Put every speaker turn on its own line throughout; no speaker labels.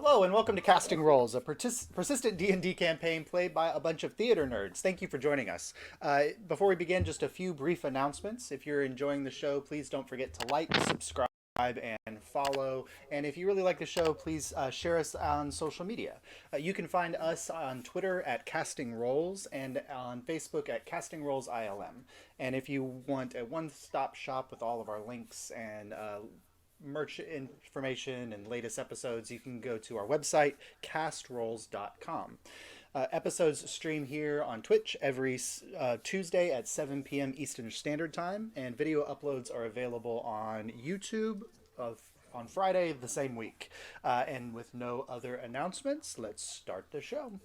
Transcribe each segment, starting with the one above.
Hello and welcome to Casting Roles, a persistent D&D campaign played by a bunch of theater nerds. Thank you for joining us. Before we begin, just a few brief announcements. If you're enjoying the show, please don't forget to like, subscribe, and follow. And if you really like the show, please share us on social media. You can find us on Twitter at Casting Roles and on Facebook at Casting Roles ILM. And if you want a one-stop shop with all of our links and merch information and latest episodes, you can go to our website, castrolls.com. Episodes stream here on Twitch every Tuesday at 7 p.m. Eastern Standard Time, and video uploads are available on YouTube on Friday the same week. And with no other announcements, let's start the show.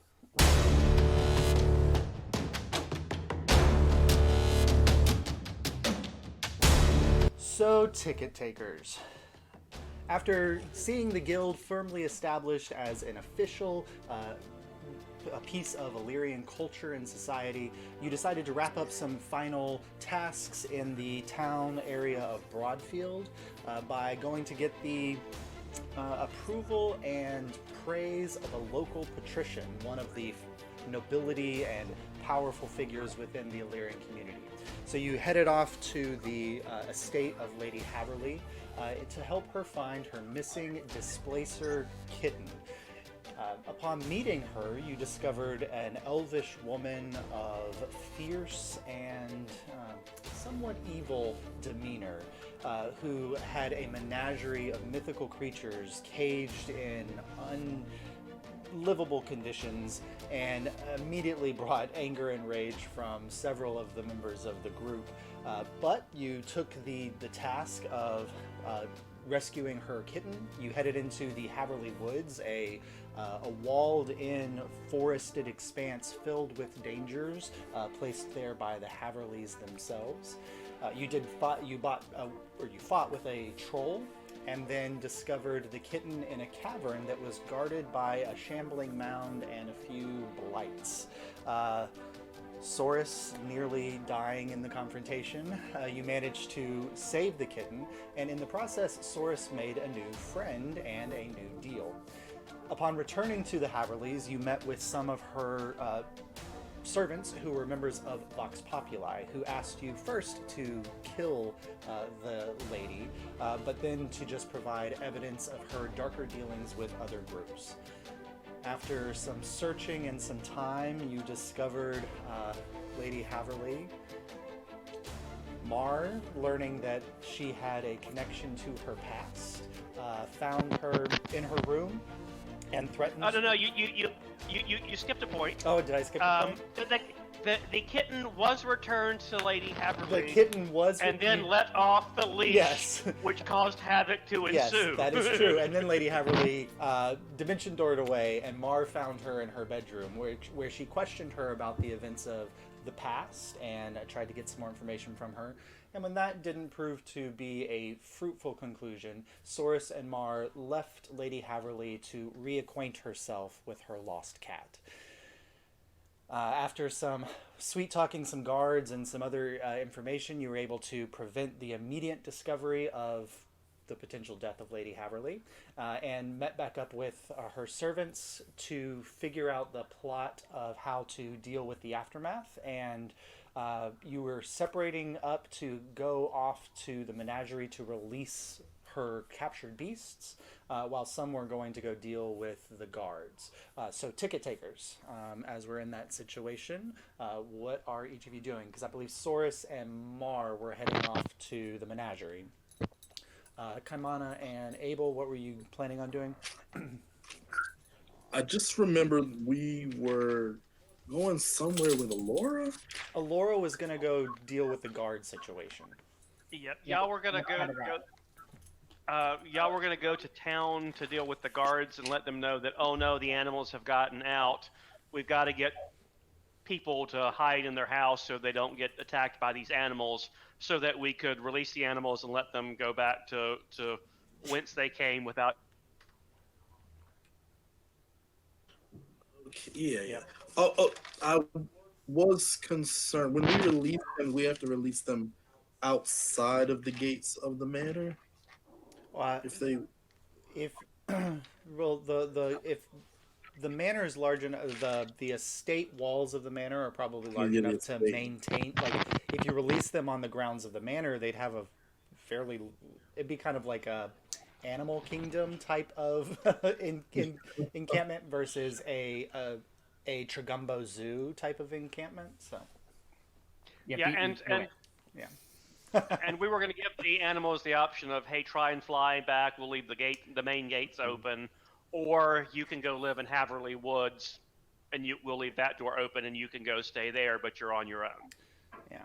So, ticket takers. After seeing the guild firmly established as an official a piece of Illyrian culture and society, you decided to wrap up some final tasks in the town area of Broadfield by going to get the approval and praise of a local patrician, one of the nobility and powerful figures within the Illyrian community. So you headed off to the estate of Lady Haverly to help her find her missing displacer kitten. Upon meeting her, you discovered an elvish woman of fierce and somewhat evil demeanor, who had a menagerie of mythical creatures caged in unlivable conditions, and immediately brought anger and rage from several of the members of the group. But you took the task of rescuing her kitten. You headed into the Haverly Woods, a walled-in forested expanse filled with dangers placed there by the Haverleys themselves. You fought with a troll, and then discovered the kitten in a cavern that was guarded by a shambling mound and a few blights. Saurus nearly dying in the confrontation, you managed to save the kitten, and in the process, Saurus made a new friend and a new deal. Upon returning to the Haverleys, you met with some of her servants who were members of Vox Populi, who asked you first to kill the lady, but then to just provide evidence of her darker dealings with other groups. After some searching and some time, you discovered Lady Haverly. Mar, learning that she had a connection to her past, found her in her room and threatened...
Oh, no, you skipped a point.
Oh, did I skip a point?
The kitten was returned to Lady Haverly.
The kitten was...
And then let off the leash,
yes.
which caused havoc to ensue.
Yes, that is true. And then Lady Haverly dimension doored away, and Mar found her in her bedroom, where she questioned her about the events of the past, and tried to get some more information from her. And when that didn't prove to be a fruitful conclusion, Saurus and Mar left Lady Haverly to reacquaint herself with her lost cat. After some sweet-talking some guards and some other information, you were able to prevent the immediate discovery of the potential death of Lady Haverly, and met back up with her servants to figure out the plot of how to deal with the aftermath, and you were separating up to go off to the menagerie to release her captured beasts, while some were going to go deal with the guards. So ticket takers, as we're in that situation, what are each of you doing? Because I believe Saurus and Mar were heading off to the menagerie. Kaimana and Abel, what were you planning on doing?
I just remembered we were going somewhere with Alyria.
Alyria was going to go deal with the guard situation.
Yep, y'all were gonna y'all were gonna go to town to deal with the guards and let them know that, oh no, the animals have gotten out. We've got to get people to hide in their house so they don't get attacked by these animals, so that we could release the animals and let them go back to whence they came without...
Okay, yeah. Oh, I was concerned. When we release them, we have to release them outside of the gates of the manor.
If Well, the if the manor is large enough, the estate walls of the manor are probably large
Yeah, the
enough to
estate.
maintain. Like, if you release them on the grounds of the manor, they'd have a fairly. It'd be kind of like a animal kingdom type of encampment versus a Tragumbo Zoo type of encampment. So
You
Yeah,
beat me to
and
it.
yeah.
and we were going to give the animals the option of, hey, try and fly back. We'll leave the main gates open, or you can go live in Haverly Woods, and we'll leave that door open, and you can go stay there, but you're on your own.
Yeah.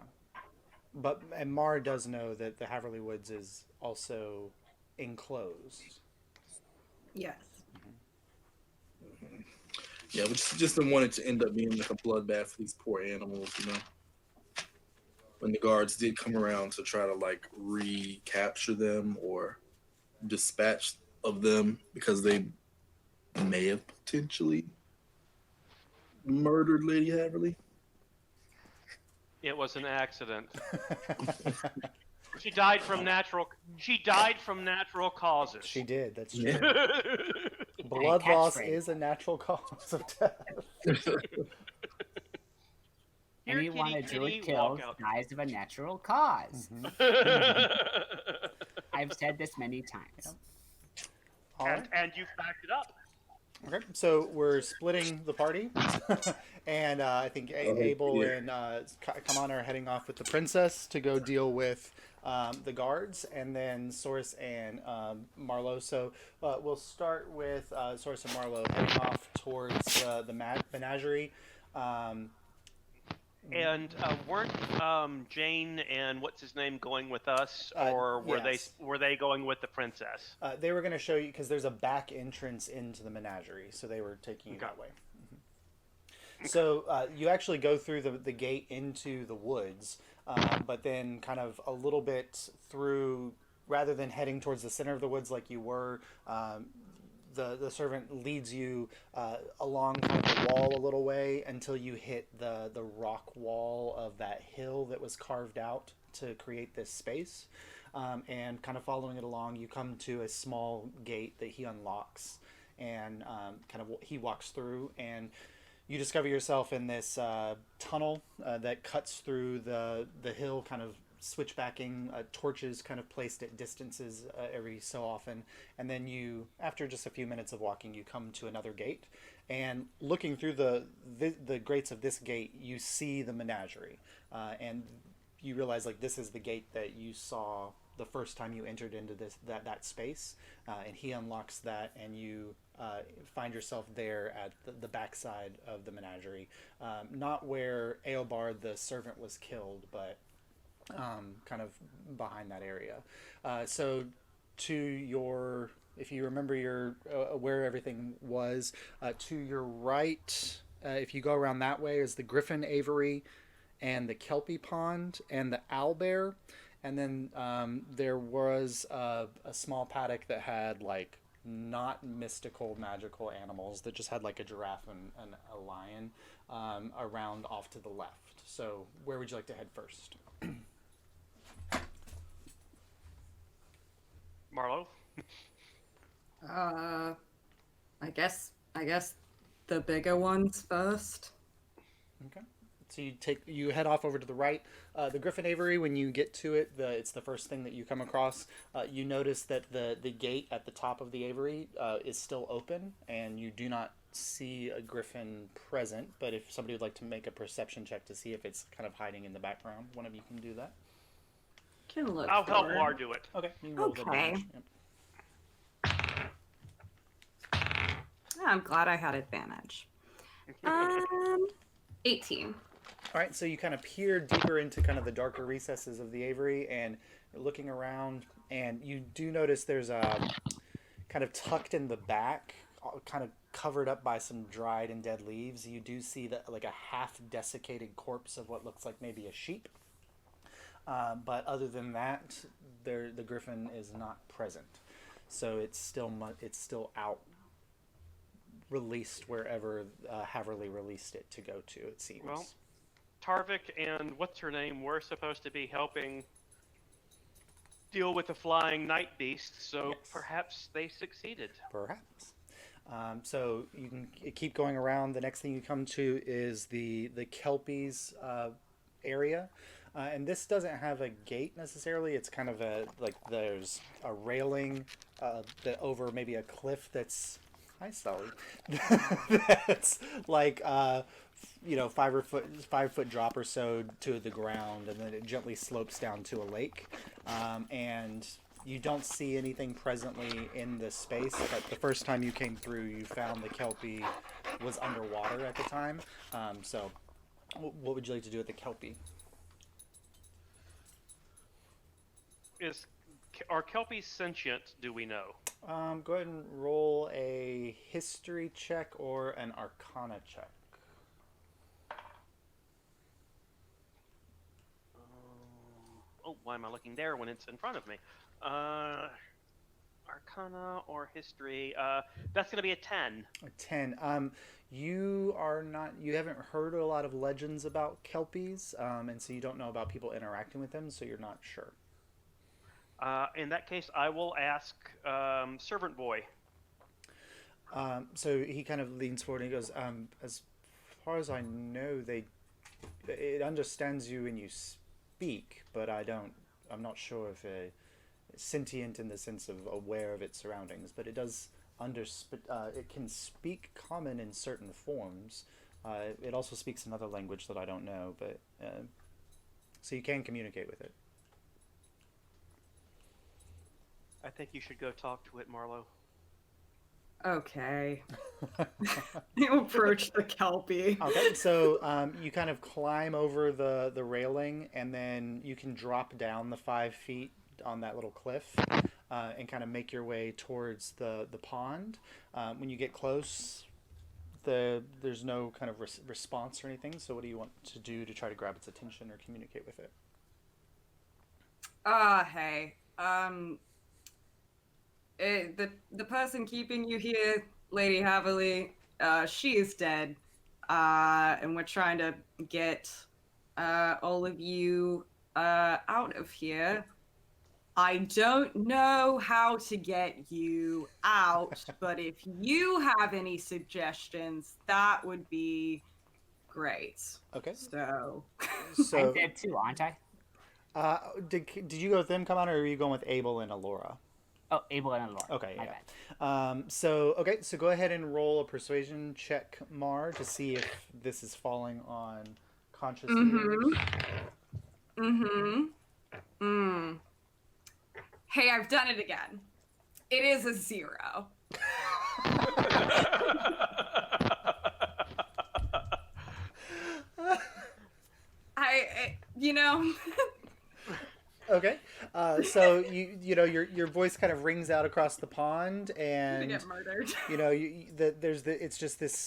But and Mar does know that the Haverly Woods is also enclosed.
Yes.
Yeah, we just didn't want it to end up being like a bloodbath for these poor animals, you know. When the guards did come around to try to like recapture them or dispatch of them because they may have potentially murdered Lady Haverly.
It was an accident. She died from natural causes.
She did. That's true.
Yeah.
Blood
And
loss
catchphrase.
is a natural cause of death.
Here,
Anyone a
kitty,
druid
kitty,
kills
walk out.
dies of a natural cause.
Mm-hmm.
I've said this many times.
All right.
And you've backed it up.
Okay, so we're splitting the party, and I think Abel
dear.
and Kamana are heading off with the princess to go deal with the guards, and then Source and Marlowe. So we'll start with Source and Marlowe heading off towards the menagerie.
And weren't Jane and what's his name going with us,
Uh,
or
yes.
were they going with the princess?
They were going to show you because there's a back entrance into the menagerie, so they were taking you that way. So you actually go through the gate into the woods, but then kind of a little bit through, rather than heading towards the center of the woods like you were, the servant leads you along kind of the wall a little way until you hit the rock wall of that hill that was carved out to create this space. And kind of following it along, you come to a small gate that he unlocks, and he walks through, and you discover yourself in this tunnel that cuts through the hill, kind of switchbacking, torches kind of placed at distances every so often, and then you, after just a few minutes of walking, you come to another gate, and looking through the grates of this gate, you see the menagerie, and you realize like this is the gate that you saw the first time you entered into that space, and he unlocks that, and you find yourself there at the backside of the menagerie, not where Eobard the servant was killed, but kind of behind that area. So to your, if you remember your where everything was, to your right, if you go around that way, is the Griffin Aviary and the Kelpie Pond and the Owlbear. And then there was a small paddock that had like not mystical magical animals, that just had like a giraffe and a lion around off to the left. So where would you like to head first?
Marlowe?
I guess the bigger ones first.
Okay. So you head off over to the right. The Griffin Aviary, when you get to it, it's the first thing that you come across. You notice that the gate at the top of the aviary is still open, and you do not see a griffin present. But if somebody would like to make a perception check to see if it's kind of hiding in the background, one of you can do that.
Can look.
I'll help
for it.
Mar do it.
Okay. You can roll the
Okay.
damage. Yep.
I'm glad I had advantage. 18.
All right, so you kind of peer deeper into kind of the darker recesses of the aviary, and you're looking around, and you do notice there's a kind of tucked in the back, kind of covered up by some dried and dead leaves. You do see that like a half desiccated corpse of what looks like maybe a sheep. But other than that, the griffin is not present, so it's still out, released wherever Haverly released it to go to. It seems.
Well, Tarvik and what's her name were supposed to be helping deal with the flying night beast, so
Yes.
perhaps they succeeded.
Perhaps. So you can keep going around. The next thing you come to is the Kelpies area. And this doesn't have a gate necessarily. It's kind of there's a railing that over maybe a cliff that's... Hi, Sully. That's like 5 foot drop or so to the ground, and then it gently slopes down to a lake. And you don't see anything presently in this space, but the first time you came through, you found the Kelpie was underwater at the time. So what would you like to do with the Kelpie?
Are Kelpies sentient, do we know?
Go ahead and roll a history check or an arcana check.
Oh, why am I looking there when it's in front of me? Arcana or history? That's going to be a 10.
A 10. You haven't heard a lot of legends about Kelpies, and so you don't know about people interacting with them, so you're not sure.
In that case, I will ask Servant Boy.
So he kind of leans forward and he goes, as far as I know, it understands you when you speak, but I'm not sure if it's sentient in the sense of aware of its surroundings, but it does it can speak common in certain forms. It also speaks another language that I don't know, but so you can communicate with it.
I think you should go talk to it, Marlo.
Okay. You approach the Kelpie.
Okay, so you kind of climb over the railing, and then you can drop down the 5 feet on that little cliff, and kind of make your way towards the pond. When you get close, there's no kind of response or anything. So what do you want to do to try to grab its attention or communicate with it?
Hey. The person keeping you here, Lady Haverly, she is dead. And we're trying to get all of you out of here. I don't know how to get you out, but if you have any suggestions, that would be great.
Okay.
So
I'm dead too, aren't I?
Did you go with them, come on, or are you going with Abel and Alora?
Oh, Abel and Alora.
Okay,
My
yeah.
bad.
So go ahead and roll a persuasion check, Mar, to see if this is falling on conscious ears.
Hey, I've done it again. It is a 0.
Okay. So your voice kind of rings out across the pond, and
get murdered.
It's just this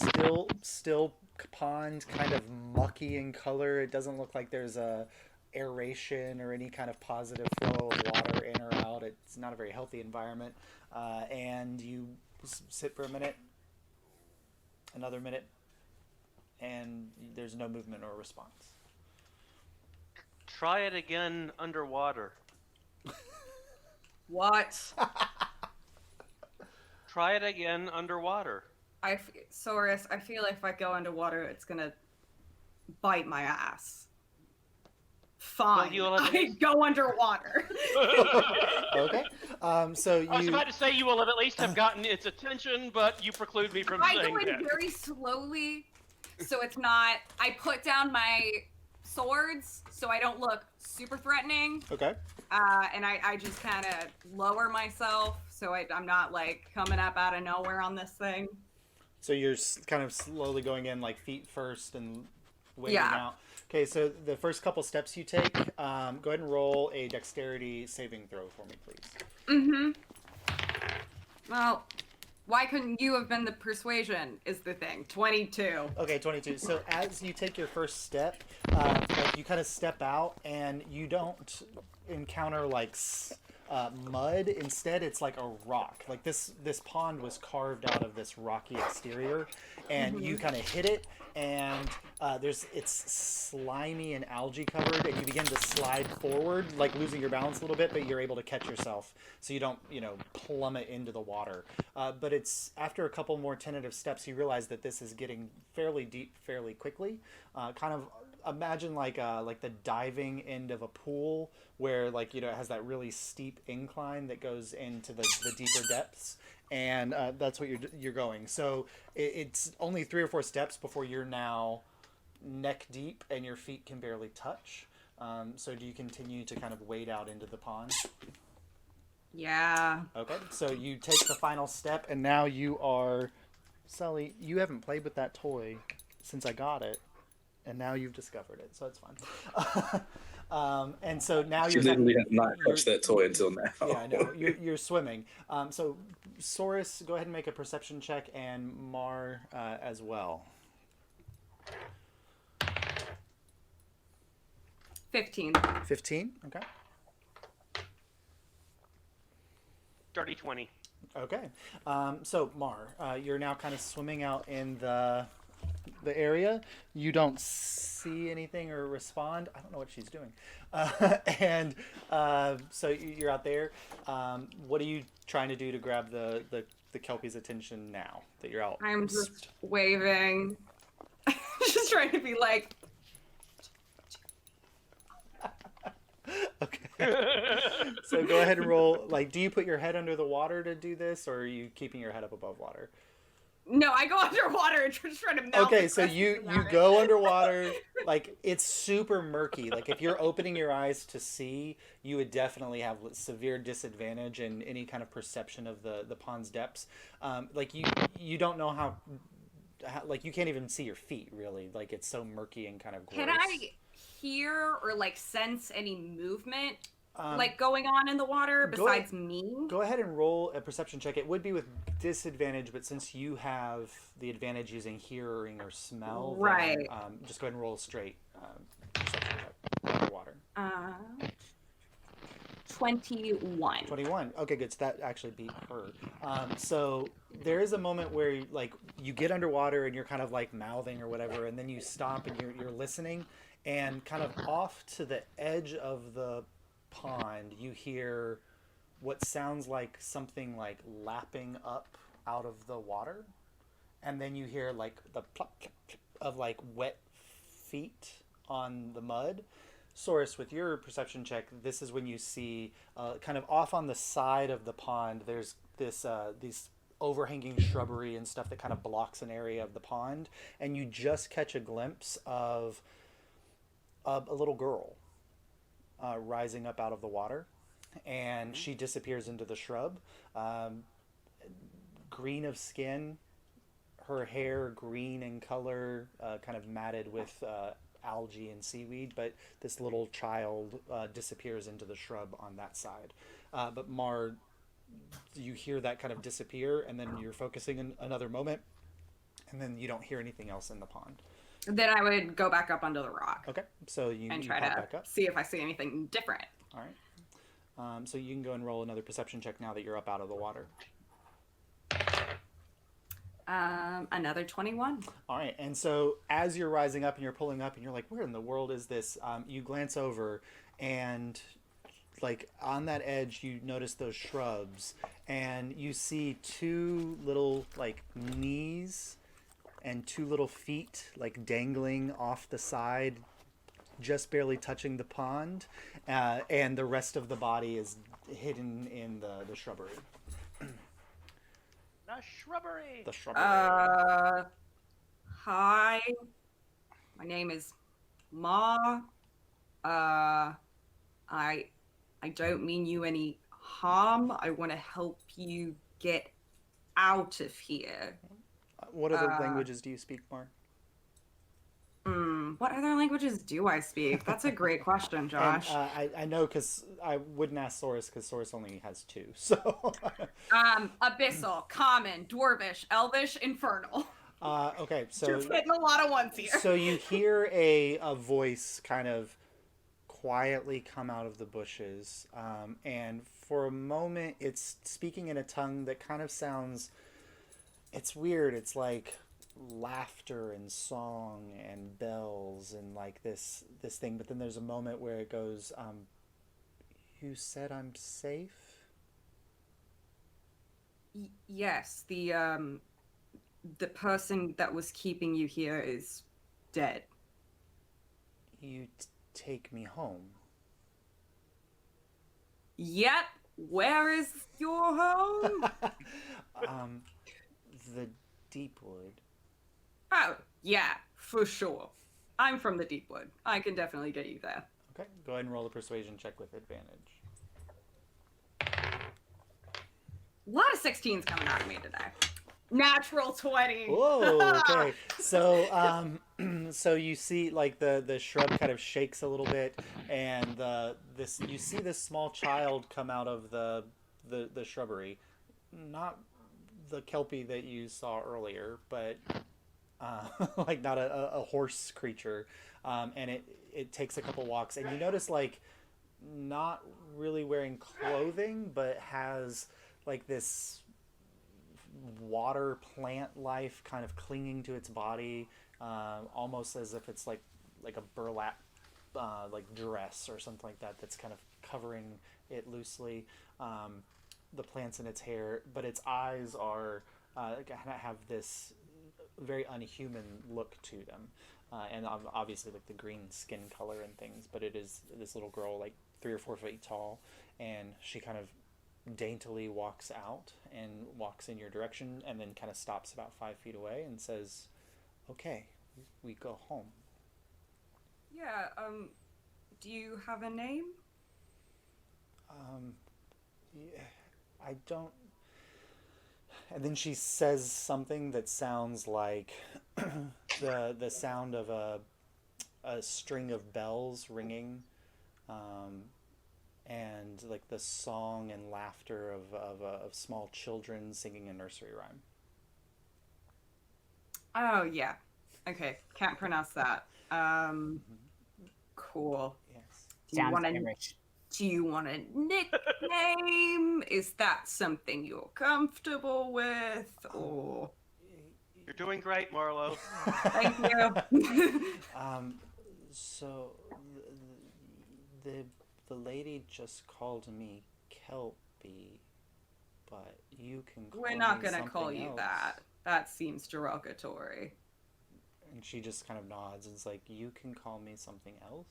still pond, kind of mucky in color. It doesn't look like there's a aeration or any kind of positive flow of water in or out. It's not a very healthy environment. And you sit for a minute, another minute, and there's no movement or response.
Try it again underwater.
What?
Try it again underwater.
Saurus, I feel like if I go underwater, it's gonna bite my ass. Fine.
Well,
I go underwater.
Okay. So you...
I was about to say you will have at least have gotten its attention, but you preclude me from
I
saying
go in
that.
very slowly, so it's not. I put down my swords so I don't look super threatening.
Okay.
And I just kind of lower myself so I'm not like coming up out of nowhere on this thing.
So you're kind of slowly going in, like feet first and wading out. Okay, so the first couple steps you take, go ahead and roll a dexterity saving throw for me, please.
Well, why couldn't you have been the persuasion is the thing. 22.
Okay, 22. So as you take your first step, you kind of step out, and you don't encounter like mud. Instead, it's like a rock. Like this pond was carved out of this rocky exterior, and you kind of hit it, and it's slimy and algae covered, and you begin to slide forward, like losing your balance a little bit, but you're able to catch yourself, so you don't plummet into the water. But it's after a couple more tentative steps, you realize that this is getting fairly deep fairly quickly. Kind of imagine like the diving end of a pool where it has that really steep incline that goes into the deeper depths, and that's what you're going. So it's only 3 or 4 steps before you're now neck deep and your feet can barely touch. So do you continue to kind of wade out into the pond?
Yeah.
Okay, so you take the final step, and now you are... Sully, you haven't played with that toy since I got it, and now you've discovered it, so it's fine. And so now
She literally has not touched that toy until now.
Yeah, I know. You're swimming. So Saurus, go ahead and make a perception check, and Mar as well.
15.
15? Okay.
Dirty 20.
Okay. So Mar, you're now kind of swimming out in the area. You don't see anything or respond. I don't know what she's doing. And so you're out there. What are you trying to do to grab the Kelpie's attention now that you're out?
I'm just waving. Just trying to be like...
Okay. So go ahead and roll. Do you put your head under the water to do this, or are you keeping your head up above water?
No, I go underwater and just try to melt.
Okay, so you go underwater. It's super murky. If you're opening your eyes to see, you would definitely have severe disadvantage in any kind of perception of the pond's depths. You don't know how you can't even see your feet, really. It's so murky and kind of gross.
Can I hear or sense any movement going on in the water besides me?
Go ahead and roll a perception check. It would be with disadvantage, but since you have the advantage using hearing or smell,
right?
Then, just go ahead and roll a straight perception check underwater.
21.
21. Okay, good. So that actually beat her. So there is a moment where you get underwater and you're kind of mouthing or whatever, and then you stop and you're listening, and kind of off to the edge of the pond, you hear what sounds like something lapping up out of the water, and then you hear the plop, plop, plop of wet feet on the mud. Saurus, with your perception check, this is when you see kind of off on the side of the pond, there's these overhanging shrubbery and stuff that kind of blocks an area of the pond, and you just catch a glimpse of a little girl rising up out of the water, and she disappears into the shrub. Green of skin, her hair green in color, kind of matted with algae and seaweed, but this little child disappears into the shrub on that side. But Mar, you hear that kind of disappear, and then you're focusing in another moment, and then you don't hear anything else in the pond.
Then I would go back up under the rock.
Okay, so you
try
pop
to
back up.
see if I see anything different.
All right. So you can go and roll another perception check now that you're up out of the water.
Another 21.
All right, and so as you're rising up and you're pulling up and you're like, where in the world is this? You glance over, and on that edge you notice those shrubs, and you see 2 little knees and 2 little feet dangling off the side, just barely touching the pond, and the rest of the body is hidden in the shrubbery.
The shrubbery.
The shrubbery.
Hi. My name is Ma. I don't mean you any harm. I want to help you get out of here.
What other languages do you speak, Mar?
What other languages do I speak? That's a great question, Josh.
And, I know, because I wouldn't ask Saurus, because Saurus only has 2. So.
Abyssal, Common, Dwarvish, Elvish, Infernal.
Okay, so
just hitting a lot of ones here.
So you hear a voice kind of quietly come out of the bushes, and for a moment it's speaking in a tongue that kind of sounds, it's weird. It's like laughter and song and bells and like this thing, but then there's a moment where it goes, you said I'm safe?
Yes, the person that was keeping you here is dead.
You take me home.
Yep. Where is your home?
The Deepwood.
Oh, yeah, for sure. I'm from the Deepwood. I can definitely get you there.
Okay, go ahead and roll a persuasion check with advantage.
A lot of 16s coming out of me today. Natural 20.
Whoa, okay. So so you see like the shrub kind of shakes a little bit, and you see this small child come out of the shrubbery. Not the Kelpie that you saw earlier, but like not a horse creature. And it takes a couple walks, and you notice like not really wearing clothing, but has like this water plant life kind of clinging to its body, almost as if it's like a burlap like dress or something like that that's kind of covering it loosely. The plants in its hair, but its eyes are have this very unhuman look to them, and obviously like the green skin color and things. But it is this little girl, like 3 or 4 feet tall, and she kind of daintily walks out and walks in your direction, and then kind of stops about 5 feet away and says, "Okay, we go home."
Yeah, do you have a name?
Yeah, I don't. And then she says something that sounds like the sound of a string of bells ringing, and like the song and laughter of small children singing a nursery rhyme.
Oh, yeah. Okay, can't pronounce that. Cool.
Yes.
Do you want a nickname? Is that something you're comfortable with, or?
You're doing great, Marlo.
Thank you.
So the lady just called me Kelpie, but you can call
We're not
me
gonna call
something
you
else.
that. That seems derogatory.
And she just kind of nods and is like, you can call me something else?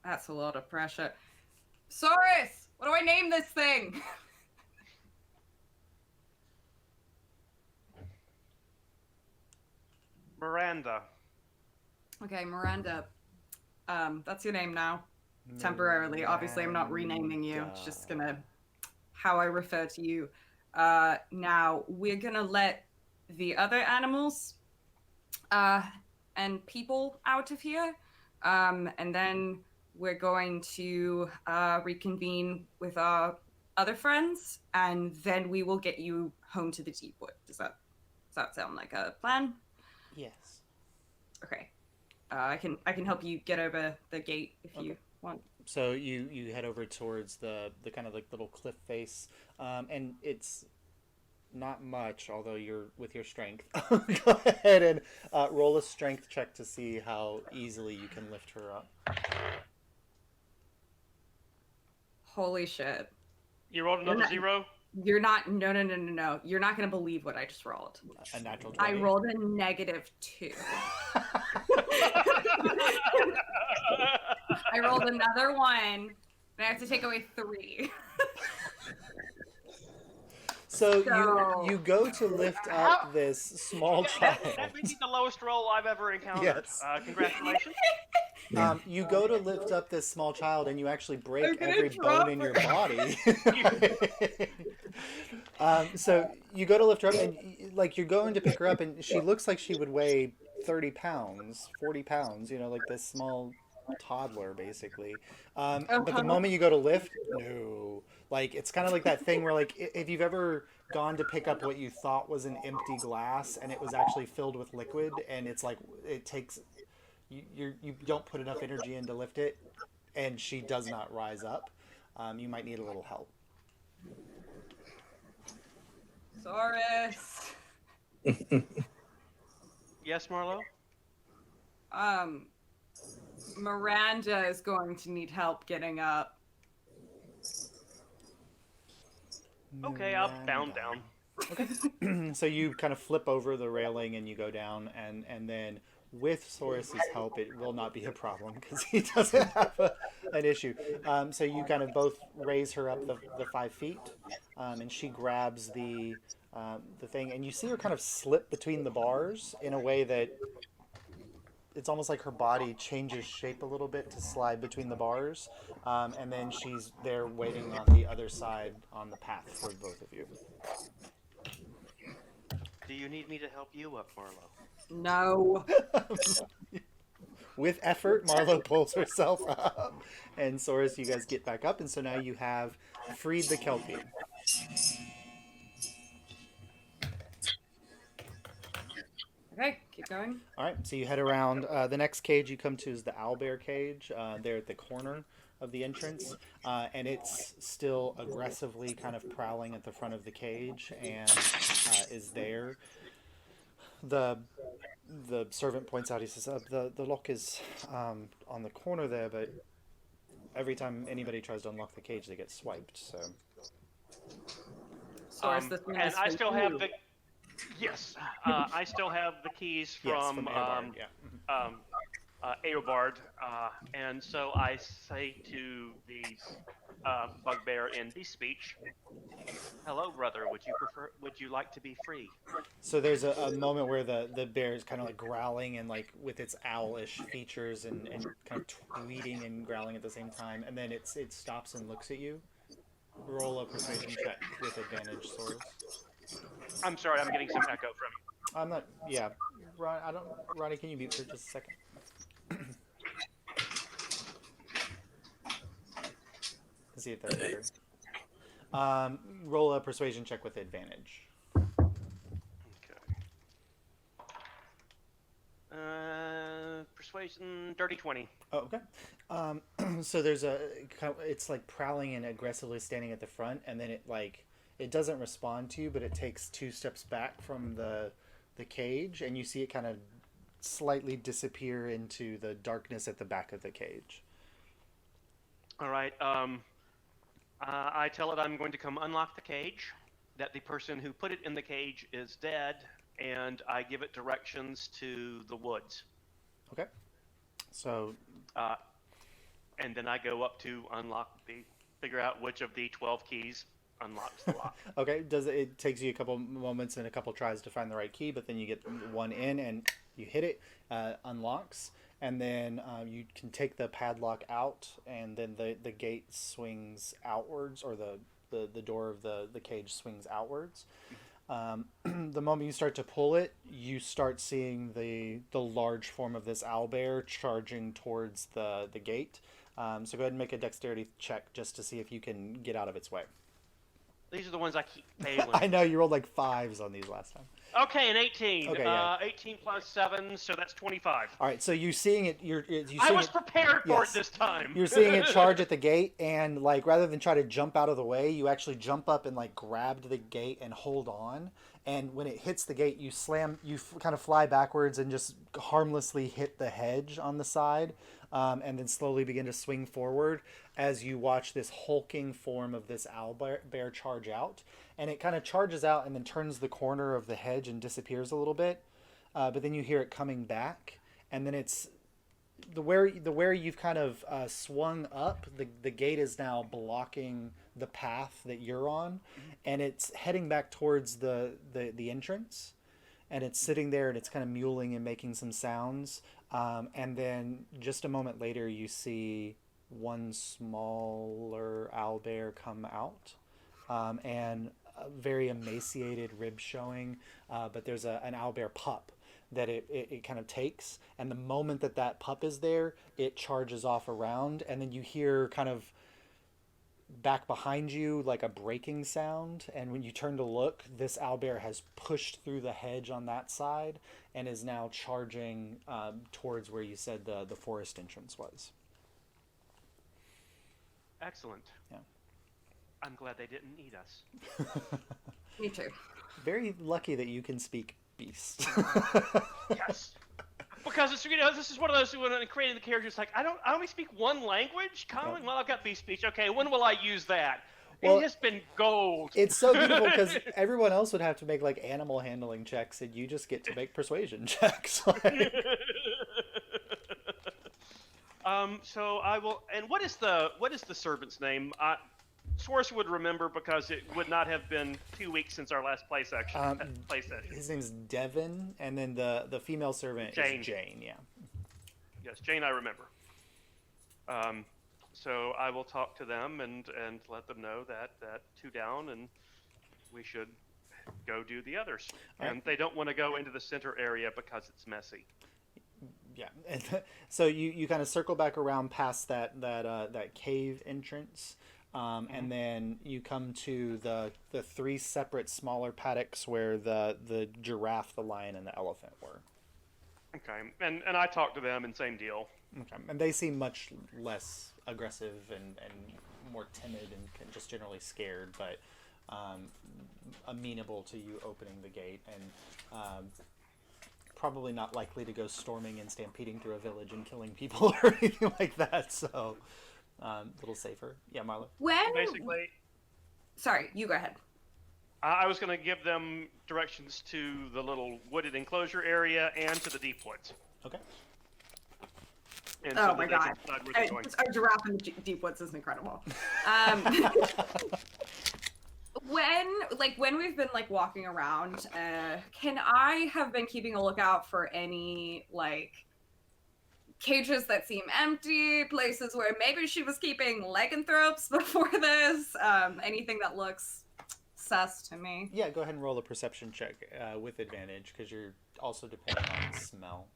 That's a lot of pressure. Saurus, what do I name this thing?
Miranda.
Okay, Miranda. That's your name now. Temporarily. Obviously, I'm not renaming you. It's just gonna how I refer to you. Now we're gonna let the other animals and people out of here. And then we're going to reconvene with our other friends, and then we will get you home to the Deepwood. Does that sound like a plan?
Yes.
Okay. I can help you get over the gate if you want.
So you head over towards the kind of like little cliff face, and it's not much, although you're with your strength. Go ahead and roll a strength check to see how easily you can lift her up.
Holy shit.
You rolled another 0?
You're not. No. You're not going to believe what I just rolled.
A natural 20.
I rolled a -2. I rolled another 1, and I have to take away 3.
So you go to lift up this small child.
That may be the lowest roll I've ever encountered.
Yes.
Congratulations.
You go to lift up this small child, and you actually break
I'm gonna
every
drop
bone in
her.
your body. So you go to lift her up, and like you're going to pick her up, and she looks like she would weigh 30 pounds, 40 pounds. You know, like this small toddler, basically. But the moment you go to lift, no. Like, it's kind of like that thing where, like, if you've ever gone to pick up what you thought was an empty glass and it was actually filled with liquid, and it's like, you don't put enough energy in to lift it, and she does not rise up. You might need a little help.
Saurus.
Yes, Marlo?
Miranda is going to need help getting up.
Okay, I'll bound down.
Okay. So you kind of flip over the railing and you go down, and then with Saurus's help, it will not be a problem because he doesn't have an issue. So you kind of both raise her up the 5 feet, and she grabs the thing, and you see her kind of slip between the bars in a way that it's almost like her body changes shape a little bit to slide between the bars, and then she's there waiting on the other side on the path for both of you.
Do you need me to help you up, Marlo?
No.
With effort, Marlo pulls herself up, and Saurus, you guys get back up, and so now you have freed the Kelpie.
Okay, keep going.
All right, so you head around. The next cage you come to is the owlbear cage. There at the corner of the entrance, and it's still aggressively kind of prowling at the front of the cage and is there. The servant points out, he says, the lock is on the corner there, but every time anybody tries to unlock the cage, they get swiped, so...
Saurus, this man
And
is
I
for
still
you.
have the... Yes, I still have the keys from
Eobard, yeah.
Eobard, and so I say to the bugbear in beast speech, "Hello, brother. Would you like to be free?"
So there's a moment where the bear is kind of like growling and like with its owlish features and kind of tweeting and growling at the same time, and then it stops and looks at you. Roll a persuasion check with advantage, Saurus.
I'm sorry, I'm getting some echo from you.
I'm not. Yeah, Ronnie, can you mute for just a second? Let's see if that's better. Roll a persuasion check with advantage.
Okay. Persuasion, dirty 20.
Oh, okay. So there's it's like prowling and aggressively standing at the front, and then it doesn't respond to you, but it takes 2 steps back from the cage, and you see it kind of slightly disappear into the darkness at the back of the cage.
All right. I tell it I'm going to come unlock the cage, that the person who put it in the cage is dead, and I give it directions to the woods.
Okay. So...
and then I go up to figure out which of the 12 keys unlocks the lock.
Okay, it takes you a couple moments and a couple tries to find the right key, but then you get one in and you hit it, unlocks, and then you can take the padlock out, and then the gate swings outwards, or the door of the cage swings outwards. The moment you start to pull it, you start seeing the large form of this owlbear charging towards the gate. So go ahead and make a dexterity check just to see if you can get out of its way.
These are the ones I keep failing.
I know, you rolled like 5s on these last time.
Okay, an 18.
Okay, yeah.
18 plus 7, so that's 25.
All right, so you seeing it,
I was prepared for it this time.
You're seeing it charge at the gate, and like rather than try to jump out of the way, you actually jump up and like grab the gate and hold on. And when it hits the gate, you kind of fly backwards and just harmlessly hit the hedge on the side, and then slowly begin to swing forward as you watch this hulking form of this owlbear charge out. And it kind of charges out and then turns the corner of the hedge and disappears a little bit. But then you hear it coming back, and then it's where you've kind of swung up. The gate is now blocking the path that you're on, and it's heading back towards the entrance, and it's sitting there and it's kind of mewling and making some sounds. And then just a moment later, you see one smaller owlbear come out, and a very emaciated rib showing, but there's an owlbear pup that it kind of takes, and the moment that pup is there, it charges off around, and then you hear kind of back behind you like a breaking sound, and when you turn to look, this owlbear has pushed through the hedge on that side and is now charging towards where you said the forest entrance was.
Excellent.
Yeah.
I'm glad they didn't eat us.
Me too.
Very lucky that you can speak beast.
Yes. Because it's, this is one of those when creating the characters, like I only speak one language. Colin, well, I've got beast speech. Okay, when will I use that?
Well,
it has been gold.
It's so beautiful because everyone else would have to make like animal handling checks, and you just get to make persuasion checks.
So I will. And what is the servant's name? Source would remember because it would not have been 2 weeks since our last play session.
His name's Devin, and then the female servant is Jane. Yeah.
Yes, Jane, I remember. So I will talk to them and let them know that 2 down, and we should go do the others.
All
and
right.
they don't want to go into the center area because it's messy.
Yeah. So you kind of circle back around past that cave entrance. And then you come to the 3 separate smaller paddocks where the giraffe, the lion, and the elephant were.
Okay, and I talked to them, and same deal.
Okay, and they seem much less aggressive and more timid and just generally scared, but amenable to you opening the gate, and probably not likely to go storming and stampeding through a village and killing people or anything like that, so... a little safer. Yeah, Marla.
Basically,
Sorry, you go ahead.
I was going to give them directions to the little wooded enclosure area and to the deep woods.
Okay.
And
Oh
so
my
that they
god.
can decide where they're going.
Our giraffe in the deep woods is incredible. When we've been like walking around, can I have been keeping a lookout for any like cages that seem empty, places where maybe she was keeping lycanthropes before this, anything that looks sus to me?
Yeah, go ahead and roll a perception check with advantage, because you're also depending on smell.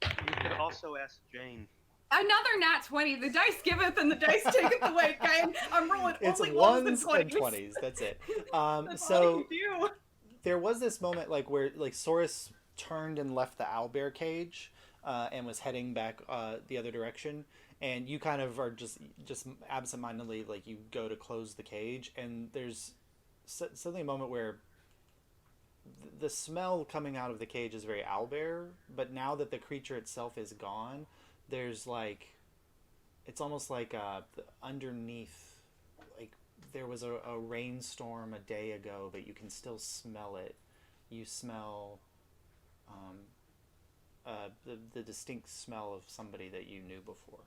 You could also ask Jane.
Another nat 20. The dice giveth and the dice taketh away, guys. I'm rolling
It's
only
ones
and
20s. That's it.
That's
So
all you do.
there was this moment like where like Saurus turned and left the owlbear cage and was heading back the other direction, and you kind of are just absentmindedly like you go to close the cage, and there's suddenly a moment where the smell coming out of the cage is very owlbear, but now that the creature itself is gone, there's like, it's almost like underneath, like there was a rainstorm a day ago, but you can still smell it. You smell the distinct smell of somebody that you knew before.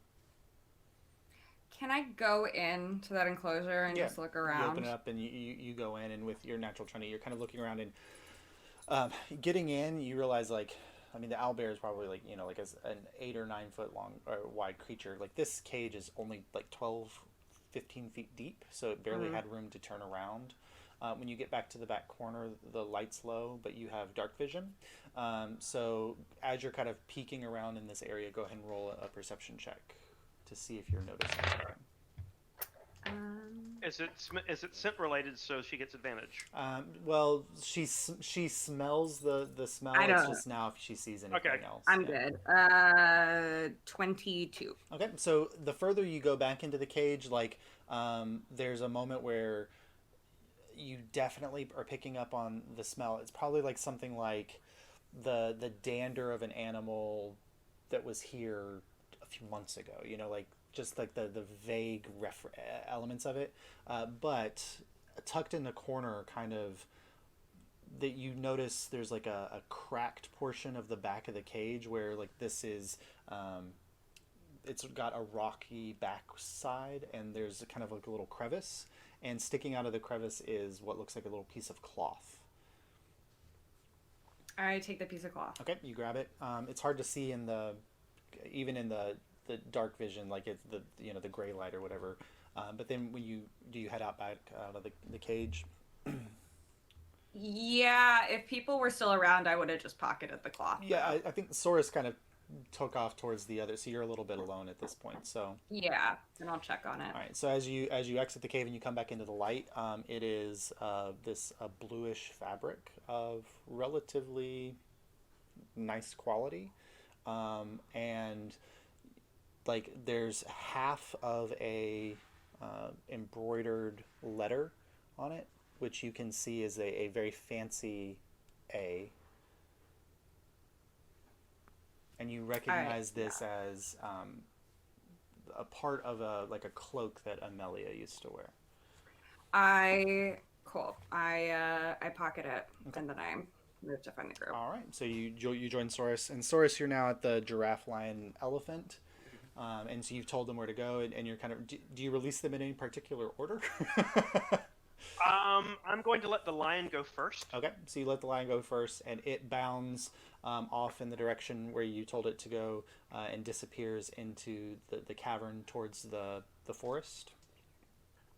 Can I go into that enclosure and just look around?
You open it up and you go in, and with your natural 20, you're kind of looking around, and getting in, you realize like, I mean, the owlbear is probably like, you know, like an 8 or 9 foot long or wide creature. Like this cage is only like 12, 15 feet deep, so it barely had room to turn around. When you get back to the back corner, the light's low, but you have dark vision. So as you're kind of peeking around in this area, go ahead and roll a perception check to see if you're noticing something.
Is it scent related, so she gets advantage?
Well, she smells the smell.
I
It's
don't-
just now if she sees anything else.
I'm
Yeah.
good. 22.
Okay, so the further you go back into the cage, like there's a moment where you definitely are picking up on the smell. It's probably like something like the dander of an animal that was here a few months ago, you know, like just like the vague elements of it, but tucked in the corner, kind of, that you notice there's like a cracked portion of the back of the cage where like this is it's got a rocky backside, and there's kind of like a little crevice, and sticking out of the crevice is what looks like a little piece of cloth.
I take the piece of cloth.
Okay, you grab it. It's hard to see even in the dark vision, like it's the gray light or whatever. But then when you head out back out of the cage?
Yeah, if people were still around, I would have just pocketed the cloth.
Yeah, I think Saurus kind of took off towards the other, so you're a little bit alone at this point. So
Yeah, and I'll check on it.
all right. So as you exit the cave and you come back into the light, it is this bluish fabric of relatively nice quality, and like there's half of a embroidered letter on it, which you can see is a very fancy A. And you recognize this as a part of a cloak that Amelia used to wear.
Cool. I pocket it, and then I move to find the group.
All right. So you join Saurus, and Saurus, you're now at the giraffe, lion, elephant. And so you've told them where to go, and you're kind of. Do you release them in any particular order?
I'm going to let the lion go first.
Okay, so you let the lion go first, and it bounds off in the direction where you told it to go, and disappears into the cavern towards the forest.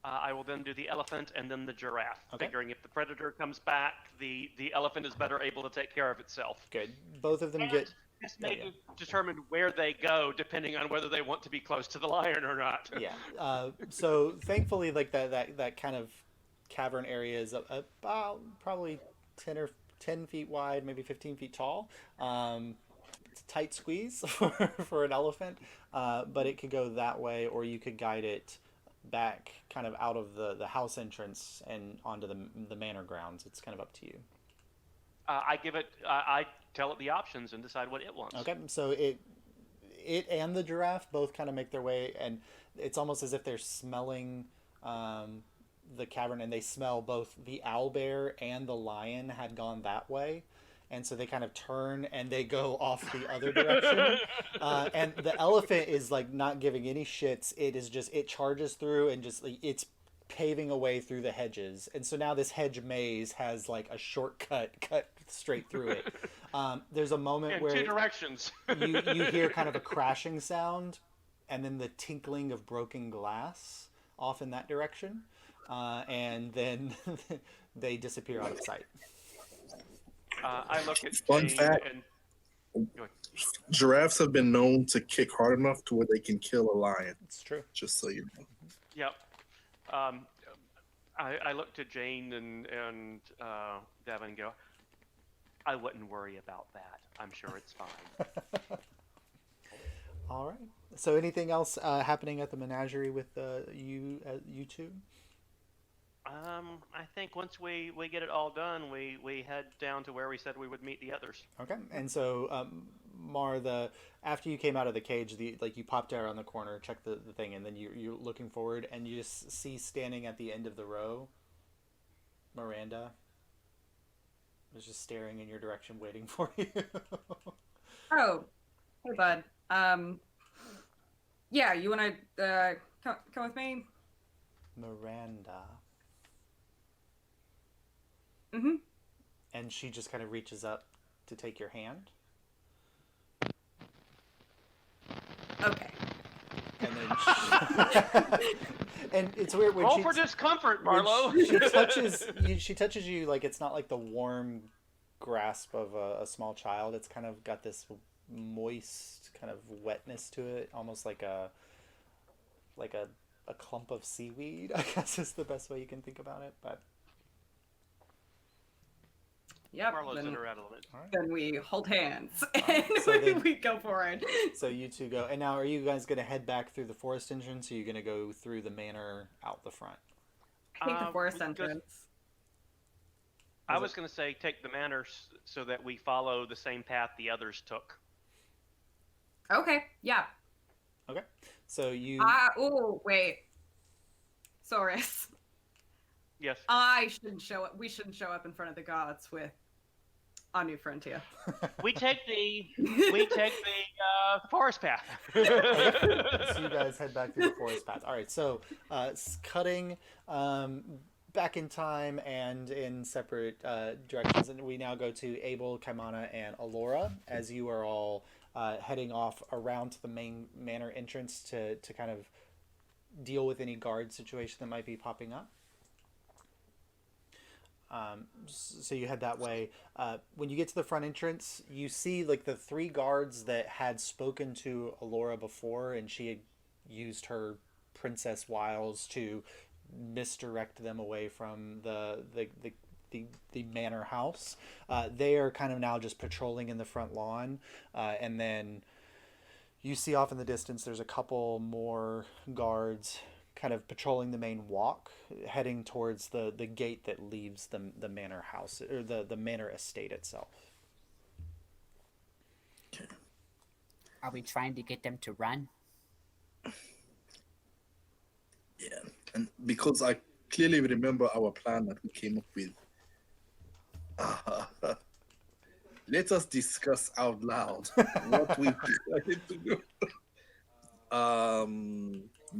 I will then do the elephant and then the giraffe,
Okay.
figuring if the predator comes back, the elephant is better able to take care of itself.
Good. Both of them
And
get.
this may determine where they go, depending on whether they want to be close to the lion or not.
Yeah. So thankfully, like that kind of cavern area is about probably 10 feet wide, maybe 15 feet tall. It's a tight squeeze for an elephant, but it could go that way, or you could guide it back kind of out of the house entrance and onto the manor grounds. It's kind of up to you.
I tell it the options and decide what it wants.
Okay, so it and the giraffe both kind of make their way, and it's almost as if they're smelling the cavern, and they smell both the owlbear and the lion had gone that way, and so they kind of turn and they go off the other direction. And the elephant is like not giving any shits. It charges through and just like it's paving a way through the hedges, and so now this hedge maze has like a shortcut cut straight through it. There's a moment
In
where
two directions.
you hear kind of a crashing sound, and then the tinkling of broken glass off in that direction, and then they disappear out of sight.
I look at
Fun
Jane
fact.
and go ahead.
Giraffes have been known to kick hard enough to where they can kill a lion.
It's true.
Just so you know.
Yep. I look to Jane and Devin and go, I wouldn't worry about that. I'm sure it's fine.
All right. So anything else happening at the menagerie with you two?
I think once we get it all done, we head down to where we said we would meet the others.
Okay. And so Mar, after you came out of the cage, you popped out on the corner, checked the thing, and then you're looking forward, and you just see standing at the end of the row, Miranda was just staring in your direction, waiting for you.
Oh, hey, bud. Yeah, you want to come with me?
Miranda.
Mm-hmm.
And she just kind of reaches up to take your hand.
Okay.
And then and it's weird when
Roll for discomfort, Marlo.
she touches you like it's not like the warm grasp of a small child. It's kind of got this moist kind of wetness to it, almost like a clump of seaweed, I guess is the best way you can think about it. But
Yep.
Marlo's
then,
in her element.
all right.
then we hold hands and
right, so then-
we go forward.
So you two go. And now are you guys going to head back through the forest entrance, or are you going to go through the manor out the front?
I think the forest
we just-
entrance.
I was going to say take the manor so that we follow the same path the others took.
Okay. Yeah.
Okay. So you...
Oh, wait. Saurus.
Yes.
We shouldn't show up in front of the gods with A New Frontier.
We take the forest path.
So you guys head back through the forest path. All right, so cutting back in time and in separate directions, and we now go to Abel, Kaimana, and Alora as you are all heading off around to the main manor entrance to kind of deal with any guard situation that might be popping up. So you head that way. When you get to the front entrance, you see like the three guards that had spoken to Alora before, and she had used her princess wiles to misdirect them away from the manor house. They are kind of now just patrolling in the front lawn, and then you see off in the distance there's a couple more guards kind of patrolling the main walk, heading towards the gate that leaves the manor house, or the manor estate itself.
Are we trying to get them to run?
Yeah, and because I clearly remember our plan that we came up with, let us discuss out loud what we decided to do.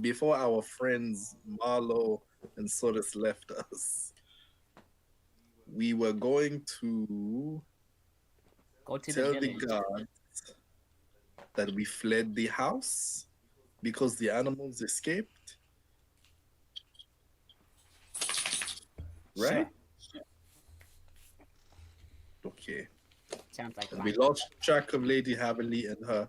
Before our friends Marlo and Solis left us, we were going to
Go to
tell
the
the
village.
guards that we fled the house because the animals escaped. Right?
Sure.
Okay.
Sounds like
And
fun.
we lost track of Lady Haverly and her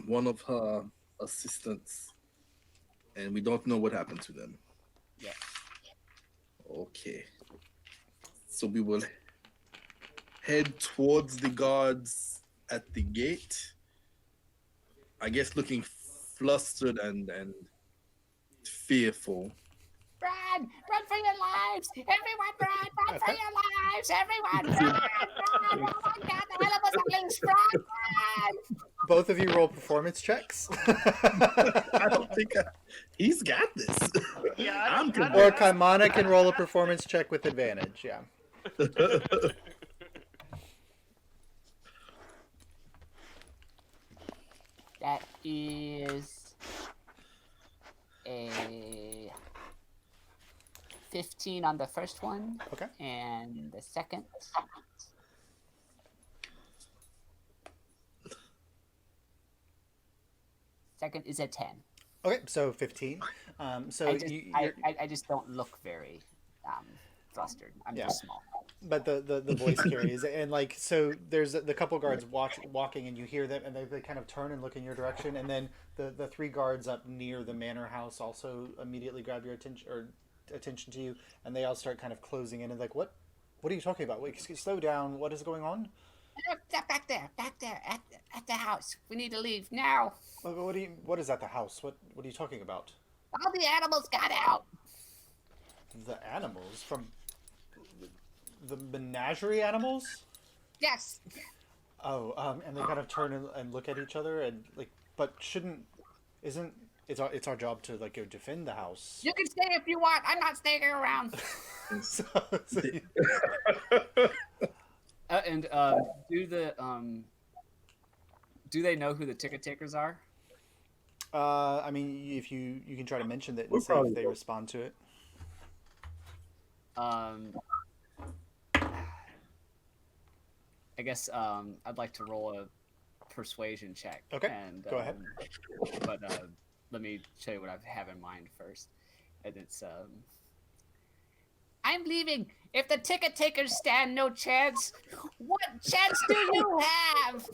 one of her assistants, and we don't know what happened to them.
Yeah.
Okay. So we will head towards the guards at the gate. I guess looking flustered and fearful.
Run! Run for your lives! Everyone run! Run for your lives! Everyone run! Run! Oh my god, the hell of a loose! Run! Run!
Both of you roll performance checks.
I don't think he's got this.
Yeah,
I'm
Or Kaimana can roll a performance check with advantage. Yeah.
That is a 15 on the first one.
Okay.
And the second. Second is a 10.
Okay, so 15. So
I just don't look very flustered. I'm just small.
But the voice carries, and like, so there's the couple guards walking, and you hear them, and they kind of turn and look in your direction, and then the three guards up near the manor house also immediately grab your attention to you, and they all start kind of closing in and like, what are you talking about? Wait, slow down. What is going on?
Back there, at the house. We need to leave now.
What is at the house? What are you talking about?
All the animals got out.
The animals from the menagerie animals?
Yes.
Oh, and they kind of turn and look at each other and like, but it's our job to like go defend the house.
You can stay if you want. I'm not staying around.
so
do they know who the ticket takers are?
I mean, if you can try to mention that and see if they respond to it.
I guess I'd like to roll a persuasion check.
Okay,
And,
go ahead.
But let me show you what I have in mind first. And it's I'm leaving. If the ticket takers stand no chance, what chance do you have?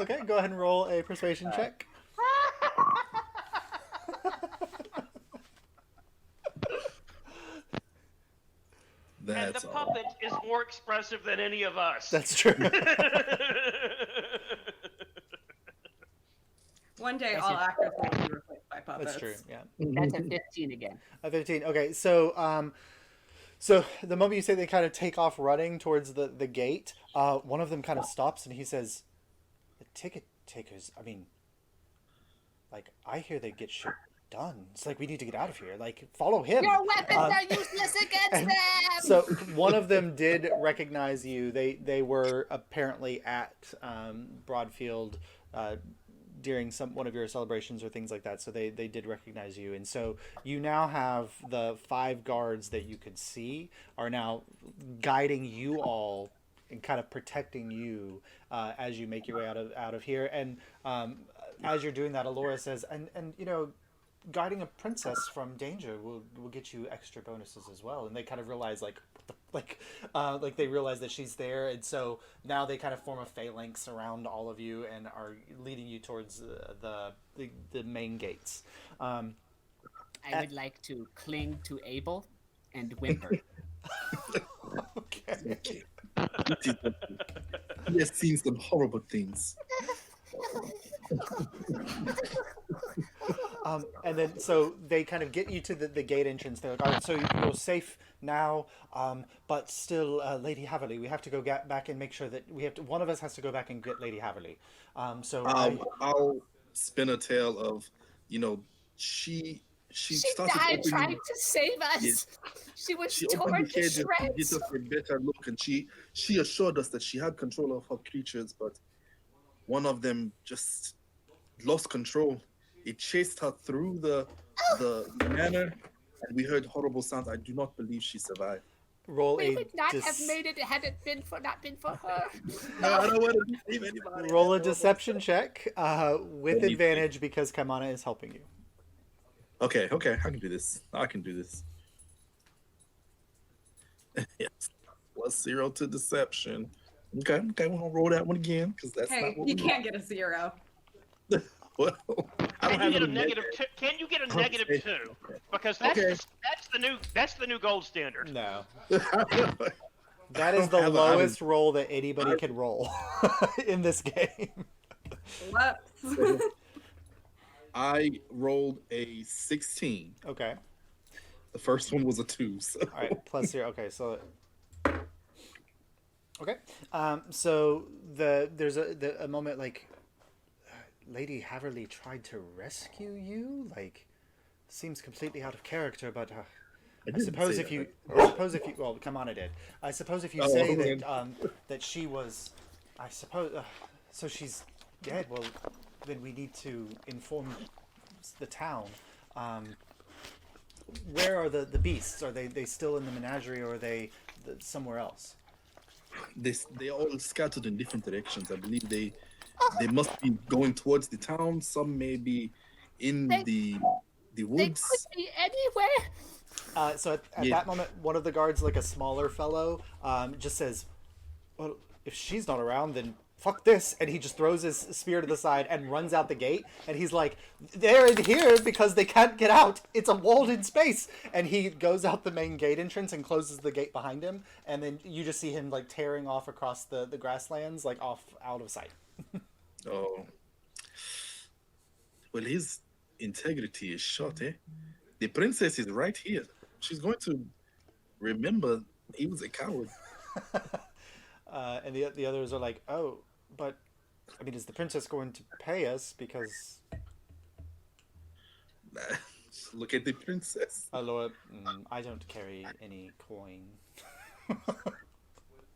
Okay, go ahead and roll a persuasion check.
And the puppet is more expressive than any of us.
That's true.
One day, all actors will be replaced by puppets.
That's true. Yeah.
That's a 15 again.
A 15. Okay, so so the moment you say they kind of take off running towards the gate, one of them kind of stops and he says, "The ticket takers. I mean, like I hear they get shit done. It's like we need to get out of here. Like follow him."
Your weapons are useless against them.
So one of them did recognize you. They were apparently at Broadfield during one of your celebrations or things like that. So they did recognize you. And so you now have the 5 guards that you could see are now guiding you all and kind of protecting you as you make your way out of here. And as you're doing that, Alyria says, and you know, guiding a princess from danger will get you extra bonuses as well. And they kind of realize like they realize that she's there, and so now they kind of form a phalanx around all of you and are leading you towards the main gates.
I would like to cling to Abel and whimper.
Okay.
He has seen some horrible things.
And then so they kind of get you to the gate entrance. They're like, all right, so you're safe now, but still, Lady Haverly, we have to go back and make sure that one of us has to go back and get Lady Haverly.
I'll spin a tale of, she
She
started
died
opening,
trying to save us.
Yes.
She was
she
torn
opened the
to
cages to
shreds.
get us a better look, and she assured us that she had control of her creatures, but one of them just lost control. It chased her through the manor, and we heard horrible sounds. I do not believe she survived.
roll
We
a
would not have made it had it not been for her.
No, I don't want to deceive anybody.
roll a deception check with
Let me
advantage because Kaimana is helping you.
Okay, I can do this. Yes, +0 to deception. Okay, we're gonna roll that one again because that's
Hey,
not what
you
we
can't get a 0.
Well, I don't
Can you
have
get a
any
negative two? Can you get a negative
Okay.
2? Because that's
Okay.
that's the new gold standard.
No.
negative.
That is the lowest roll that anybody can roll in this game.
Whoops.
I rolled a 16.
Okay.
The first one was a 2. So.
All right. +0. Okay. So. Okay. So there's a moment like Lady Haverly tried to rescue you. Like, seems completely out of character, but. I suppose if you, well, Kamana did. I suppose if you say that she was, I suppose, so she's dead. Well, then we need to inform the town. Where are the beasts? Are they still in the menagerie, or are they somewhere else?
They all scattered in different directions. I believe they must be going towards the town. Some may be in the
They
woods.
could be anywhere.
So at that moment, one of the guards, like a smaller fellow, just says, well, if she's not around, then fuck this. And he just throws his spear to the side and runs out the gate. And he's like, they're in here because they can't get out. It's a walled-in space. And he goes out the main gate entrance and closes the gate behind him. And then you just see him like tearing off across the grasslands, like off out of sight.
Oh. Well, his integrity is shot, eh? The princess is right here. She's going to remember he was a coward.
And the others are like, oh, but, I mean, is the princess going to pay us? Because,
Look at the princess.
Lord, I don't carry any coin.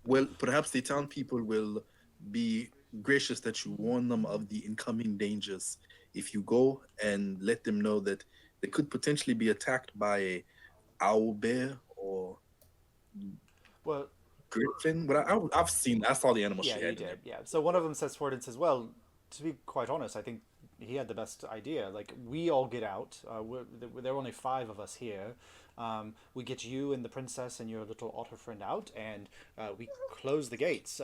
Well, perhaps the town people will be gracious that you warn them of the incoming dangers. If you go and let them know that they could potentially be attacked by a owl bear or
Well,
griffin. But I saw the animal
yeah,
she
you
had.
did. Yeah. So one of them steps forward and says, well, to be quite honest, I think he had the best idea. Like, we all get out. There are only 5 of us here. We get you and the princess and your little otter friend out, and we close the gates.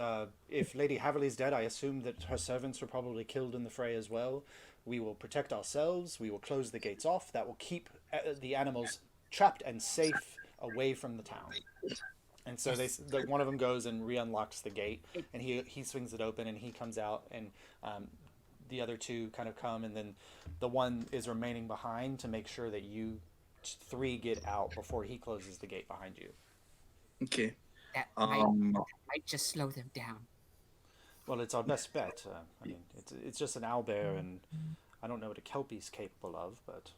If Lady Haverly's dead, I assume that her servants were probably killed in the fray as well. We will protect ourselves. We will close the gates off. That will keep the animals trapped and safe away from the town. And so one of them goes and re-unlocks the gate, and he swings it open, and he comes out, and the other 2 kind of come, and then the one is remaining behind to make sure that you 3 get out before he closes the gate behind you.
Okay.
That might just slow them down.
Well, it's our best bet. I mean, it's just an owlbear, and I don't know what a Kelpie's capable of, but...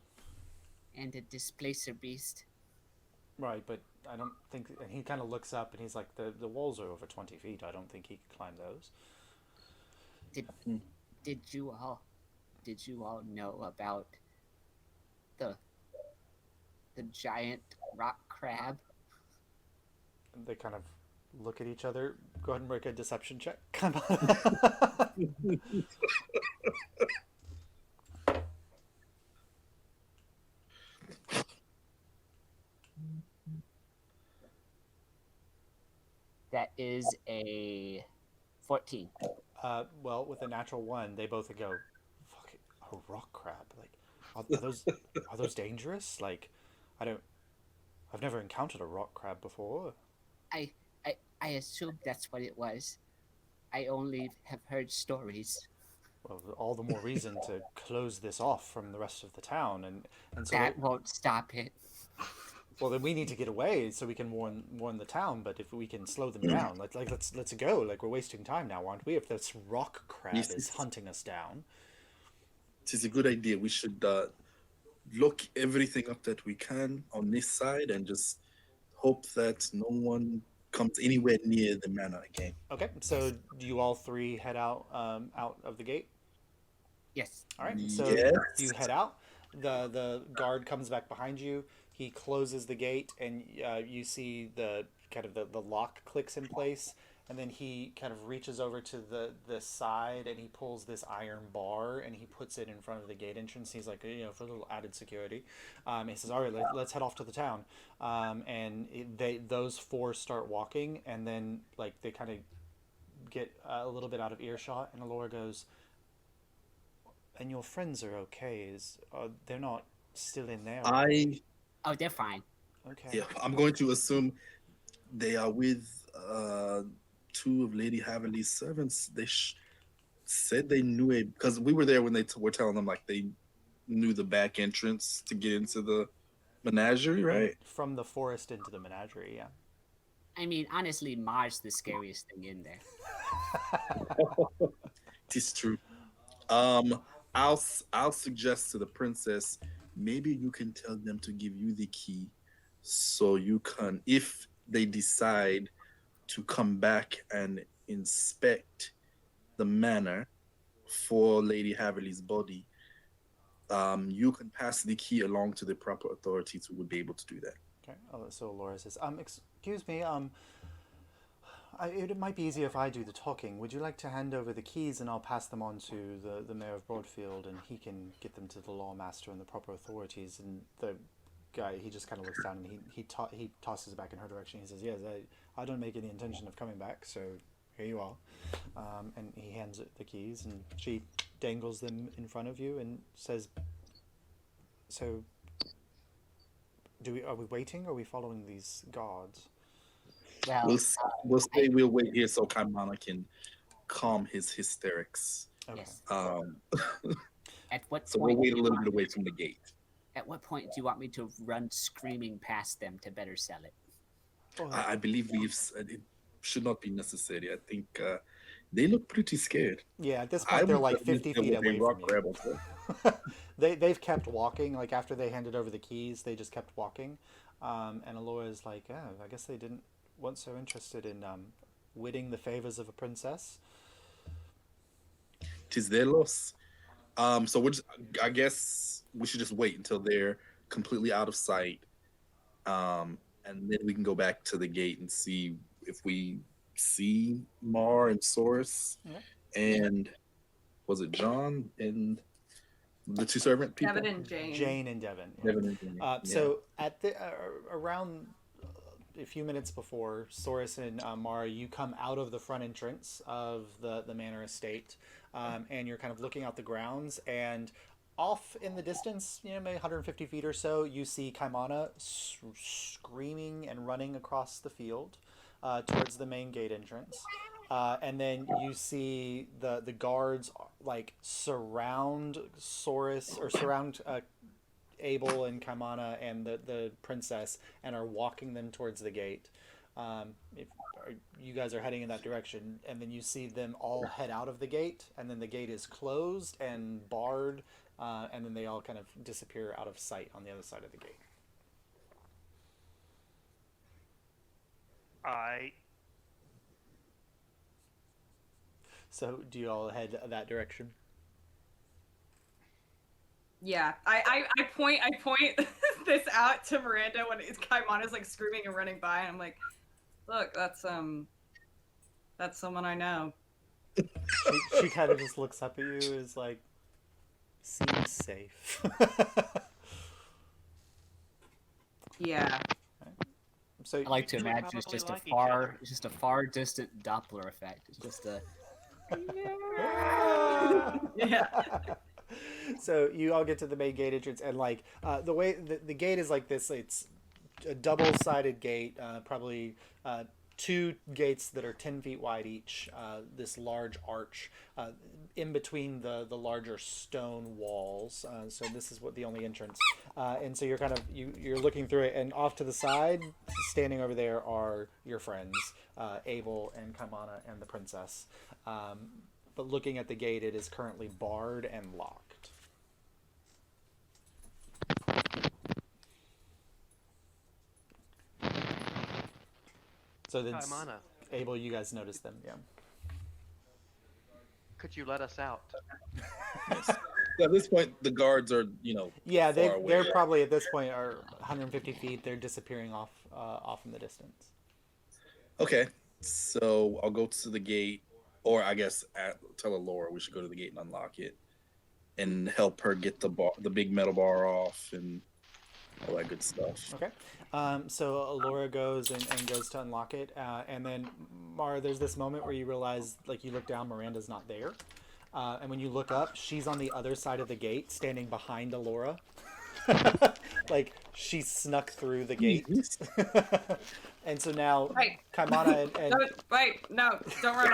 And a displacer beast.
Right, but I don't think... And he kind of looks up, and he's like, the walls are over 20 feet. I don't think he could climb those.
Did you all know about the giant rock crab?
And they kind of look at each other. Go ahead and make a deception check. Come on.
That is a 14.
Well, with a natural 1, they both go, "Fuck it, a rock crab. Like, are those dangerous? Like, I don't. I've never encountered a rock crab before."
I, I assumed that's what it was. I only have heard stories.
Well, all the more reason to close this off from the rest of the town, and so
That won't stop it.
well, then we need to get away so we can warn the town. But if we can slow them down, let's go. Like, we're wasting time now, aren't we? If this rock crab
Yes,
is hunting us down.
It is a good idea. We should look everything up that we can on this side and just hope that no one comes anywhere near the manor again.
Okay, so do you all three head out of the gate?
Yes.
All right, so
Yes.
you head out. The guard comes back behind you. He closes the gate, and you see the kind of the lock clicks in place, and then he kind of reaches over to the side, and he pulls this iron bar, and he puts it in front of the gate entrance. He's like, for a little added security. He says, "All right, let's head off to the town." And those four start walking, and then like they kind of get a little bit out of earshot, and Alyria goes, "And your friends are okay? They're not still in there?"
Oh, they're fine.
Okay.
Yeah, I'm going to assume they are with two of Lady Haverly's servants. They said they knew it because we were there when they were telling them like they knew the back entrance to get into the menagerie, right?
From the forest into the menagerie, yeah.
I mean, honestly, Mar's the scariest thing in there.
It is true. I'll suggest to the princess, maybe you can tell them to give you the key so you can, if they decide to come back and inspect the manor for Lady Haverly's body, you can pass the key along to the proper authorities who would be able to do that.
Okay. So Laura says, excuse me, it might be easier if I do the talking. Would you like to hand over the keys and I'll pass them on to the mayor of Broadfield and he can get them to the lawmaster and the proper authorities? And the guy, he just kind of looks down and he tosses it back in her direction. He says, "Yes, I don't make any intention of coming back, so here you are." And he hands it the keys and she dangles them in front of you and says, "So, are we waiting or are we following these guards?"
Well,
We'll wait here so Kaimana can calm his hysterics.
Okay.
yes. At what
So
point?
we'll wait a
do you
little
want-
bit away from the gate.
At what point do you want me to run screaming past them to better sell it?
I believe it should not be necessary. I think they look pretty scared.
Yeah, at this point they're like 50 feet away from you.
Rebels,
They've kept walking. Like after they handed over the keys, they just kept walking. And Alora's like, "Oh, I guess they weren't so interested in winning the favors of a princess."
Tis their loss. So I guess we should just wait until they're completely out of sight, and then we can go back to the gate and see if we see Mar and Source, and was it John and the two servant people?
Devin and Jane.
Jane and Devin. Yeah.
Devin and Jane, yeah.
So at the around a few minutes before Soros and Mara, you come out of the front entrance of the manor estate, and you're kind of looking out the grounds, and off in the distance, maybe 150 feet or so, you see Kaimana screaming and running across the field towards the main gate entrance. And then you see the guards like surround Soros or surround Abel and Kaimana and the princess and are walking them towards the gate. If you guys are heading in that direction, and then you see them all head out of the gate, and then the gate is closed and barred, and then they all kind of disappear out of sight on the other side of the gate. So do you all head that direction?
Yeah, I point this out to Miranda when Kaimana's like screaming and running by, and I'm like, "Look, that's someone I know."
She kind of just looks up at you, is like, "Seems safe."
Yeah.
So
I like to
You would
imagine it's
probably
just
like
a
each other.
far, it's just a far distant Doppler effect. It's just a
Yeah.
So you all get to the main gate entrance, and like the way the gate is like this, it's a double-sided gate, probably two gates that are 10 feet wide each. This large arch in between the larger stone walls. So this is what the only entrance. And so you're kind of you're looking through it, and off to the side, standing over there, are your friends, Abel and Kaimana and the princess. But looking at the gate, it is currently barred and locked. So then,
Kaimana,
Abel, you guys noticed them, yeah.
could you let us out?
At this point, the guards are,
Yeah,
far away.
they're probably at this point are 150 feet. They're disappearing off in the distance.
Okay, so I'll go to the gate, or I guess tell Alyria we should go to the gate and unlock it, and help her get the big metal bar off and all that good stuff.
Okay. So Alyria goes and goes to unlock it, and then Mara, there's this moment where you realize, like, you look down, Miranda's not there, and when you look up, she's on the other side of the gate, standing behind Alyria. Like, she snuck through the gate. And so now
Wait.
Kaimana and
Wait, no, don't run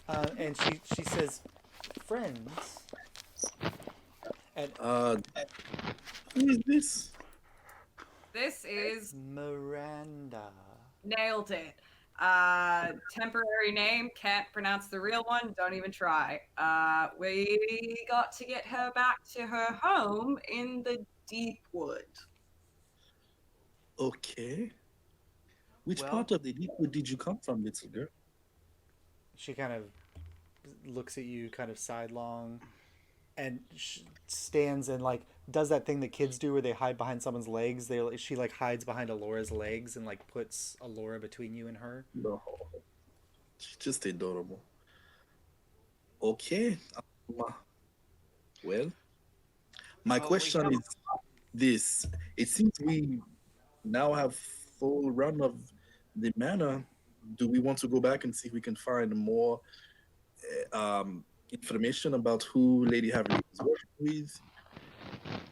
off.
and she says, "Friends." And
Who is this?
This is
Miranda.
nailed it. Temporary name, can't pronounce the real one, don't even try. We got to get her back to her home in the deep wood.
Okay. Which
Well-
part of the Deepwood did you come from, little girl?
She kind of looks at you kind of sidelong and stands and like does that thing that kids do where they hide behind someone's legs. She like hides behind Alora's legs and like puts Alyria between you and her.
No. She's just adorable. Okay. Well, my
Well,
question
we have-
is this. It seems we now have full run of the manor. Do we want to go back and see if we can find more information about who Lady Haverly is working with?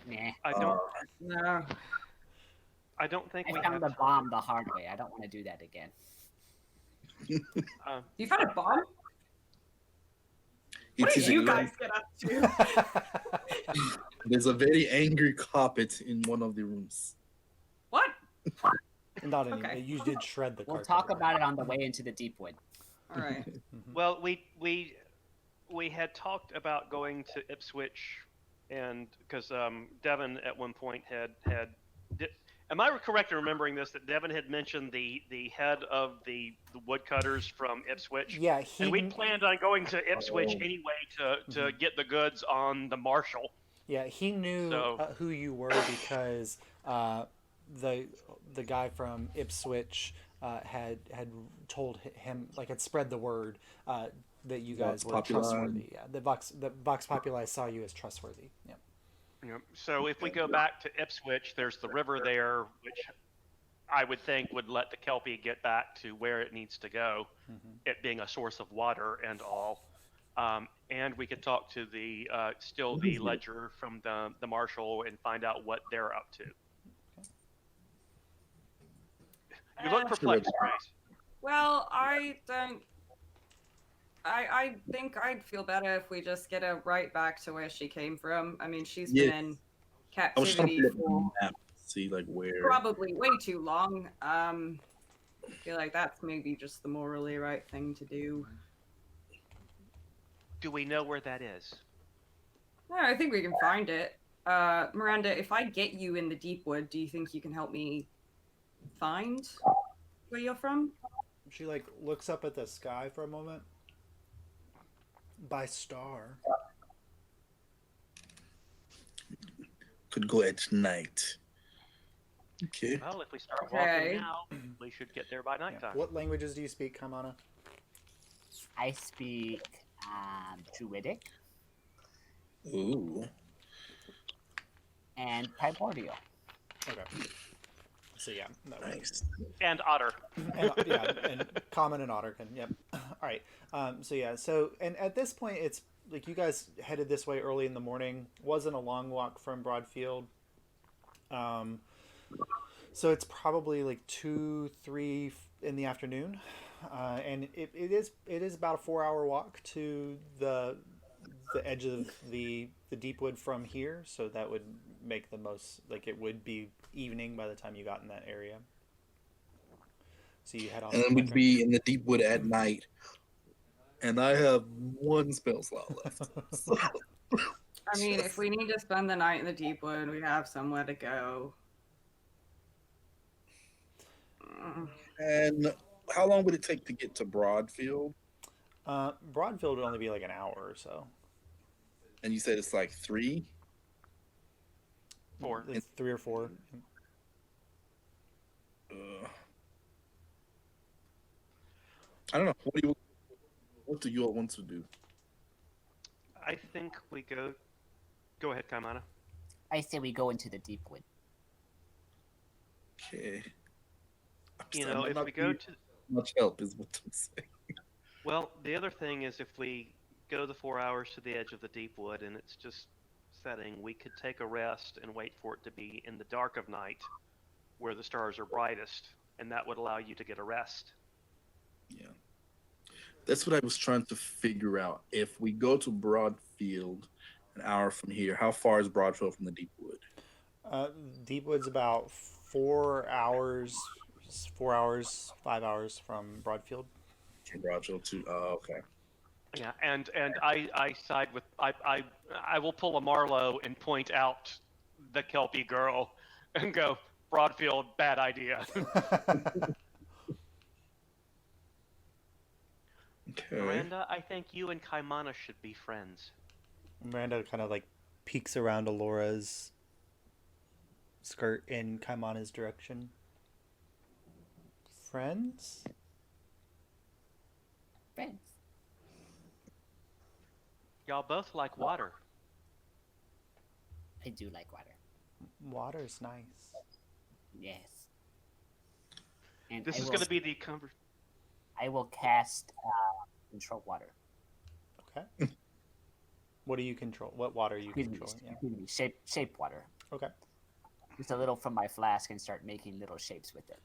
Nah.
No.
I don't think
I
we
found
have.
the bomb the hard way. I don't want to do that again.
You found a bomb?
It
What
is
did
a
you
young-
guys get up to?
There's a very angry carpet in one of the rooms.
What?
Not anymore.
Okay.
You did shred the
We'll
carpet.
talk about it on the way into the deep wood.
All right.
Well, we had talked about going to Ipswich, and because Devin at one point had. Am I correct in remembering this, that Devin had mentioned the head of the woodcutters from Ipswich?
Yeah,
And we planned on going to Ipswich anyway to get the goods on the Marshal.
Yeah, he knew
So-
who you were because the guy from Ipswich had told him, like, had spread the word that you guys
Vox
were
Populi.
trustworthy. Yeah, the Vox Populi saw you as trustworthy. Yeah.
Yeah. So if we go back to Ipswich, there's the river there, which I would think would let the Kelpie get back to where it needs to go, it being a source of water and all. And we could talk to the ledger from the Marshal and find out what they're up to. You look perplexed, Grace.
Well, I don't. I think I'd feel better if we just get her right back to where she came from. I mean, she's
Yeah.
been in
I was trying
captivity
to pull
for
up the map, see like where.
probably way too long. I feel like that's maybe just the morally right thing to do.
Do we know where that is?
No, I think we can find it. Miranda, if I get you in the deep wood, do you think you can help me find where you're from?
She like looks up at the sky for a moment. By star.
Could go at night. Okay.
Well, if we start
Okay.
walking now, we should get there by
Yeah.
nighttime.
What languages do you speak, Kamana?
I speak Druidic
Ooh.
and Primordial.
Okay. So yeah, that would
Nice.
And otter.
and common and otter can. Yep. All right. And at this point, it's like you guys headed this way early in the morning. Wasn't a long walk from Broadfield. So it's probably like 2, 3 in the afternoon, and it is about a 4-hour walk to the edge of the deep wood from here. So that would make the most, like, it would be evening by the time you got in that area. So you head on.
And then we'd be in the deep wood at night, and I have 1 spell slot left. So,
I mean, if we need to spend the night in the deep wood, we have somewhere to go.
and how long would it take to get to Broadfield?
Broadfield would only be like an hour or so.
And you said it's like 3?
4.
It's 3 or 4.
I don't know. What do you all want to do?
I think we go. Go ahead, Kaimana.
I say we go into the deep wood.
Okay.
You know, if we go to.
Much help is what I'm saying.
Well, the other thing is if we go the 4 hours to the edge of the deep wood and it's just setting, we could take a rest and wait for it to be in the dark of night where the stars are brightest, and that would allow you to get a rest.
Yeah. That's what I was trying to figure out. If we go to Broadfield an hour from here, how far is Broadfield from the deep wood?
Deepwood's about 4 hours, 5 hours from Broadfield.
From Broadfield to okay.
Yeah, and I side with I will pull a Marlowe and point out the Kelpie girl and go, Broadfield, bad idea.
Okay.
Miranda, I think you and Kaimana should be friends.
Miranda kind of like peeks around Alora's skirt in Kaimana's direction. Friends?
Friends.
Y'all both like water.
I do like water.
Water's nice.
Yes. And
This is going to be the conversation.
I will cast control water.
Okay. What do you control? What water are you
Excuse me,
controlling? Yeah.
excuse me, shape water.
Okay.
Just a little from my flask and start making little shapes with it.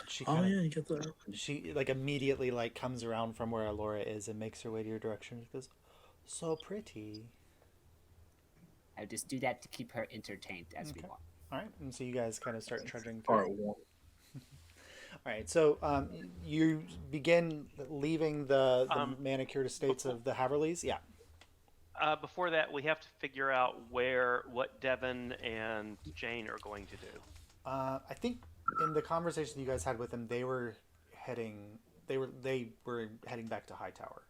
She
Oh
kind of
yeah, you get that.
she like immediately like comes around from where Alora is and makes her way to your direction. She goes, "So pretty."
I just do that to keep her entertained as we
Okay.
walk.
All right, and so you guys kind of start trudging
Part
through.
1.
All right, so you begin leaving the manicured estates of the Haverleys. Yeah.
Before that, we have to figure out what Devin and Jane are going to do.
I think in the conversation you guys had with them, they were heading back to Hightower.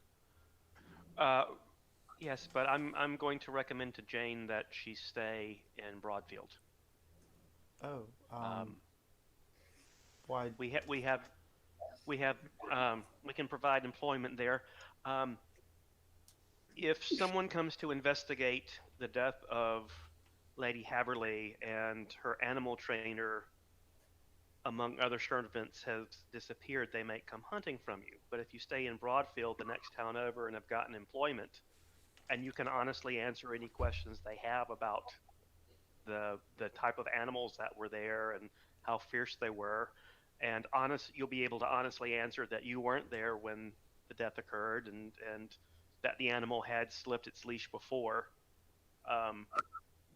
Yes, but I'm going to recommend to Jane that she stay in Broadfield.
Oh. Why?
We can provide employment there. If someone comes to investigate the death of Lady Haverly and her animal trainer, among other servants, has disappeared, they may come hunting from you. But if you stay in Broadfield, the next town over, and have gotten employment, and you can honestly answer any questions they have about the type of animals that were there and how fierce they were, and you'll be able to honestly answer that you weren't there when the death occurred, and that the animal had slipped its leash before.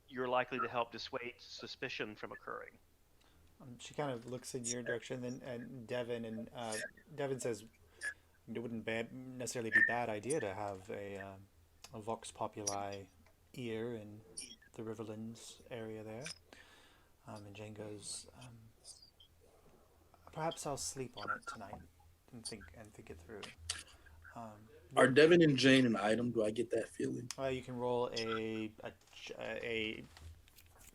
You're likely to help dissuade suspicion from occurring.
She kind of looks in your direction, and Devin says, "It wouldn't necessarily be a bad idea to have a vox populi ear in the Riverlands area there." And Jane goes, "Perhaps I'll sleep on it tonight and think it through."
Are Devin and Jane an item? Do I get that feeling?
You can roll a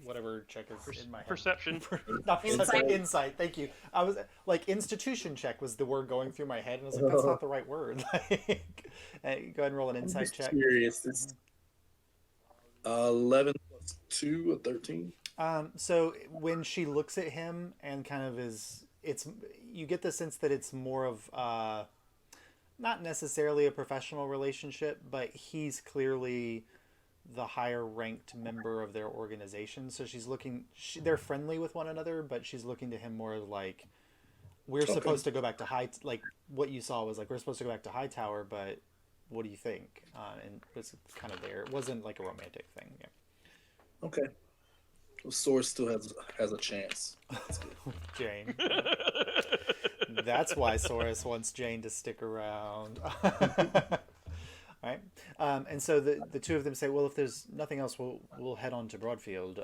whatever check is in my head.
Perception.
Not perception,
Insight.
insight. Thank you. I was like, institution check was the word going through my head, and I was like, that's not the right word. Like, go ahead and roll an
I'm
insight
just
check.
curious. It's 11 plus 2 or 13.
So when she looks at him and kind of it's you get the sense that it's more of not necessarily a professional relationship, but he's clearly the higher ranked member of their organization. So she's looking, they're friendly with one another, but she's looking to him more like, we're
Okay.
supposed to go back to like what you saw was like, we're supposed to go back to Hightower, but what do you think? And it's kind of there. It wasn't like a romantic thing. Yeah.
Okay. Well, Source still has a chance.
Jane. That's why Saurus wants Jane to stick around. Right. And so the two of them say, well, if there's nothing else, we'll head on to Broadfield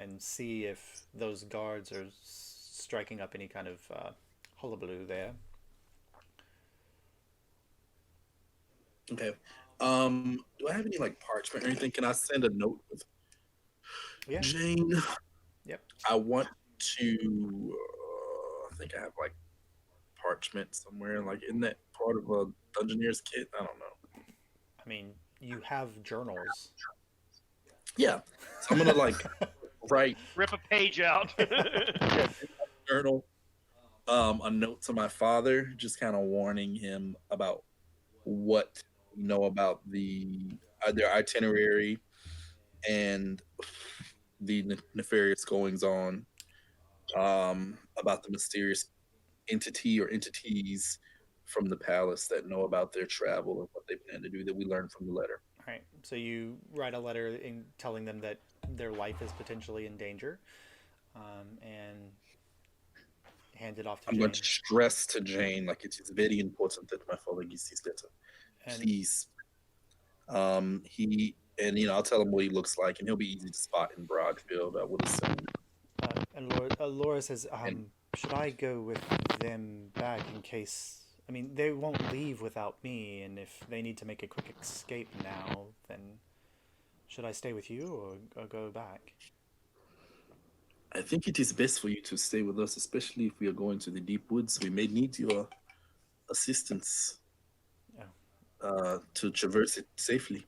and see if those guards are striking up any kind of hullabaloo there.
Okay. Do I have any like parchment or anything? Can I send a note with
Yeah.
Jane?
Yep.
I want to. I think I have like parchment somewhere, like in that part of a Dungeoneer's kit. I don't know.
I mean, you have journals.
Yeah. So I'm gonna like write
Rip a page out.
journal, a note to my father, just kind of warning him about what we know about their itinerary and the nefarious goings on, about the mysterious entity or entities from the palace that know about their travel and what they plan to do that we learned from the letter.
All right. So you write a letter in telling them that their life is potentially in danger, and hand it off to
I'm
Jane.
going to stress to Jane like it is very important that my father gets his letter.
And
Please. I'll tell him what he looks like, and he'll be easy to spot in Broadfield, I would assume.
and Laura says, should I go with them back in case? I mean, they won't leave without me, and if they need to make a quick escape now, then should I stay with you or go back?
I think it is best for you to stay with us, especially if we are going to the deep woods. We may need your assistance to traverse it safely.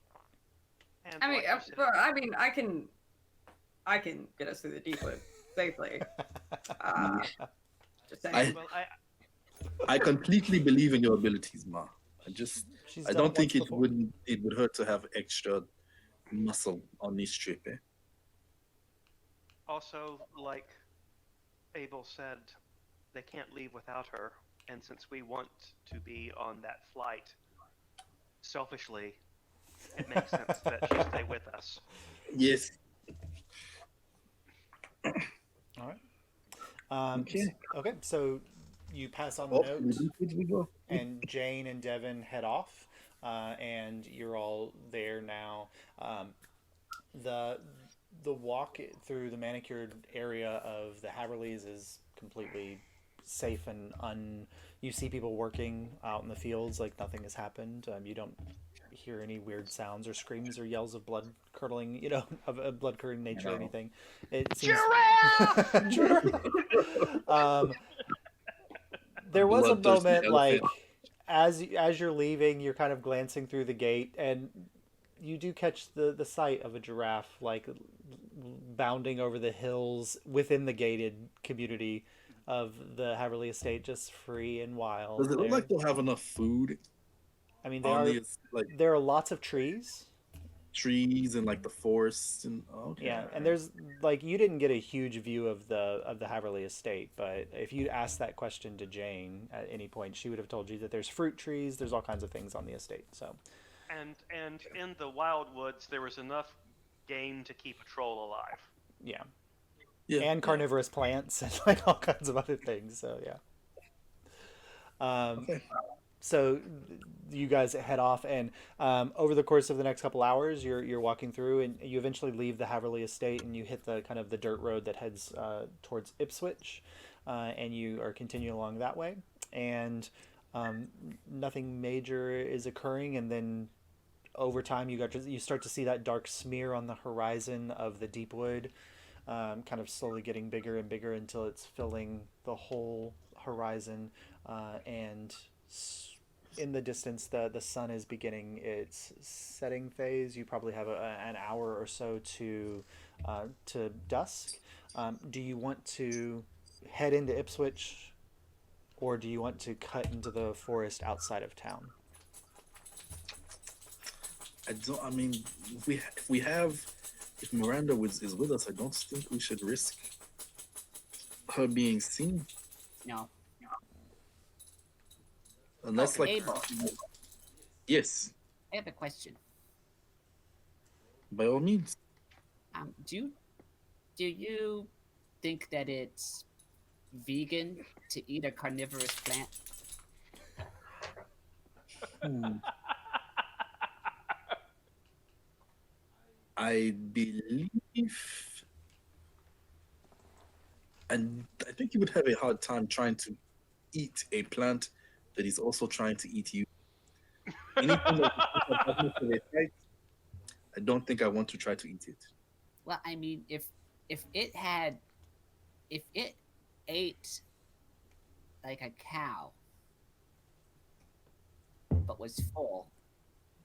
And
I mean,
like you said,
I can get us through the deep wood safely. Just saying.
I-
well,
I completely believe in your abilities, Ma.
She's
I
done
don't think
once
it
before.
would hurt to have extra muscle on this trip. Eh?
also, like Abel said, they can't leave without her. And since we want to be on that flight, selfishly, it makes sense that she stay with us.
Yes.
All right.
Okay.
Okay. So you pass on the
Oh,
note,
to the deep woods we go.
and Jane and Devin head off, and you're all there now. The walk through the manicured area of the Haverleys is completely safe and you see people working out in the fields like nothing has happened. You don't hear any weird sounds or screams or yells of blood curdling, of a blood curdling nature or anything. It seems there was a
Bloodthirsty
moment like
elephant.
as you're leaving, you're kind of glancing through the gate and you do catch the sight of a giraffe like bounding over the hills within the gated community of the Haverly estate, just free and wild.
Does it look like they'll have enough food
I mean,
on these like
there are lots of trees.
trees and like the forests and okay.
Yeah, and there's like you didn't get a huge view of the Haverly estate, but if you asked that question to Jane at any point, she would have told you that there's fruit trees, there's all kinds of things on the estate. So,
And in the wild woods, there was enough game to keep a troll alive.
yeah.
Yeah.
And carnivorous plants and like all kinds of other things. So yeah.
Okay.
So you guys head off, and over the course of the next couple hours, you're walking through, and you eventually leave the Haverly estate, and you hit the kind of the dirt road that heads towards Ipswich, and you are continuing along that way, and nothing major is occurring, and then over time you start to see that dark smear on the horizon of the deep wood. Kind of slowly getting bigger and bigger until it's filling the whole horizon, and in the distance the sun is beginning its setting phase. You probably have an hour or so to dusk, Do you want to head into Ipswich, or do you want to cut into the forest outside of town?
I don't. I mean, if Miranda is with us, I don't think we should risk her being seen.
No.
Unless, like,
Abel,
yes,
I have a question.
by all means.
Do you think that it's vegan to eat a carnivorous plant?
I believe, and I think you would have a hard time trying to eat a plant that is also trying to eat you. Anything that I don't think I want to try to eat it.
Well, I mean, if it ate like a cow, but was full,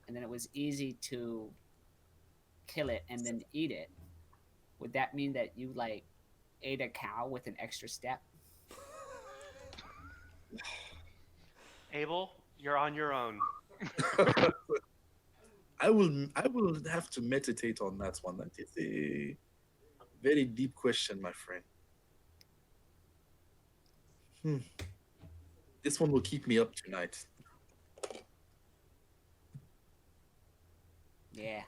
and then it was easy to kill it and then eat it, would that mean that you like ate a cow with an extra step?
Abel, you're on your own.
I will have to meditate on that one. That is a very deep question, my friend. This one will keep me up tonight.
Yeah.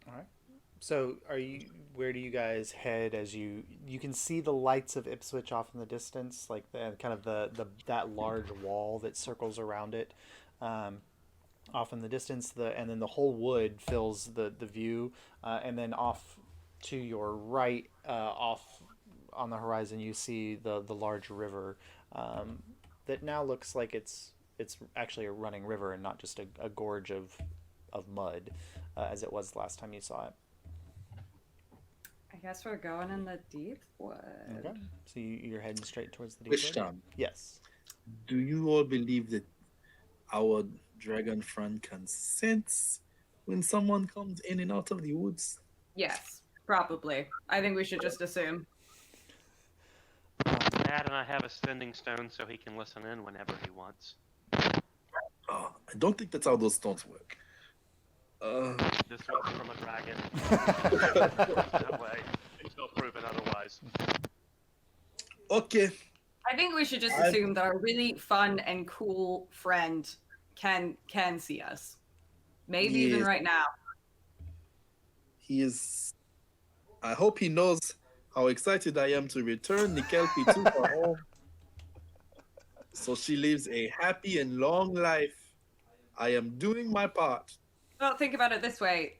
All right. So, where do you guys head as you can see the lights of Ipswich off in the distance, like that large wall that circles around it, off in the distance. And then the whole wood fills the view, and then off to your right, off on the horizon, you see the large river, that now looks like it's actually a running river and not just a gorge of mud, as it was the last time you saw it.
I guess we're going in the deep wood.
Okay. So you're heading straight towards the deep
Which
wood?
time?
Yes.
Do you all believe that our dragon friend can sense when someone comes in and out of the woods?
Yes, probably. I think we should just assume.
Dad and I have a sending stone so he can listen in whenever he wants.
I don't think that's how those stones work.
This one's from a dragon. No way. Until proven otherwise.
Okay.
I think we should just assume that our really fun and cool friend can see us. Maybe even
Yes.
right now.
He is. I hope he knows how excited I am to return the Kelpie to her home, so she lives a happy and long life. I am doing my part.
Well, think about it this way.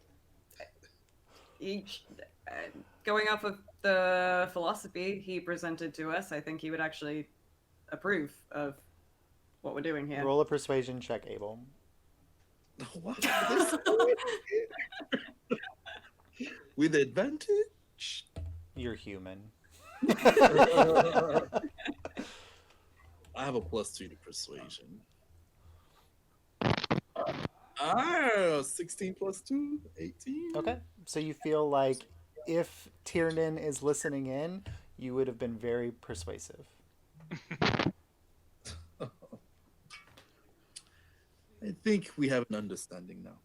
Going off of the philosophy he presented to us, I think he would actually approve of what we're doing here.
Roll a persuasion check, Abel.
Wow, with advantage.
You're human.
I have a +2 to persuasion. 16 + 2, 18.
Okay. So you feel like if Tiernan is listening in, you would have been very persuasive.
I think we have an understanding now.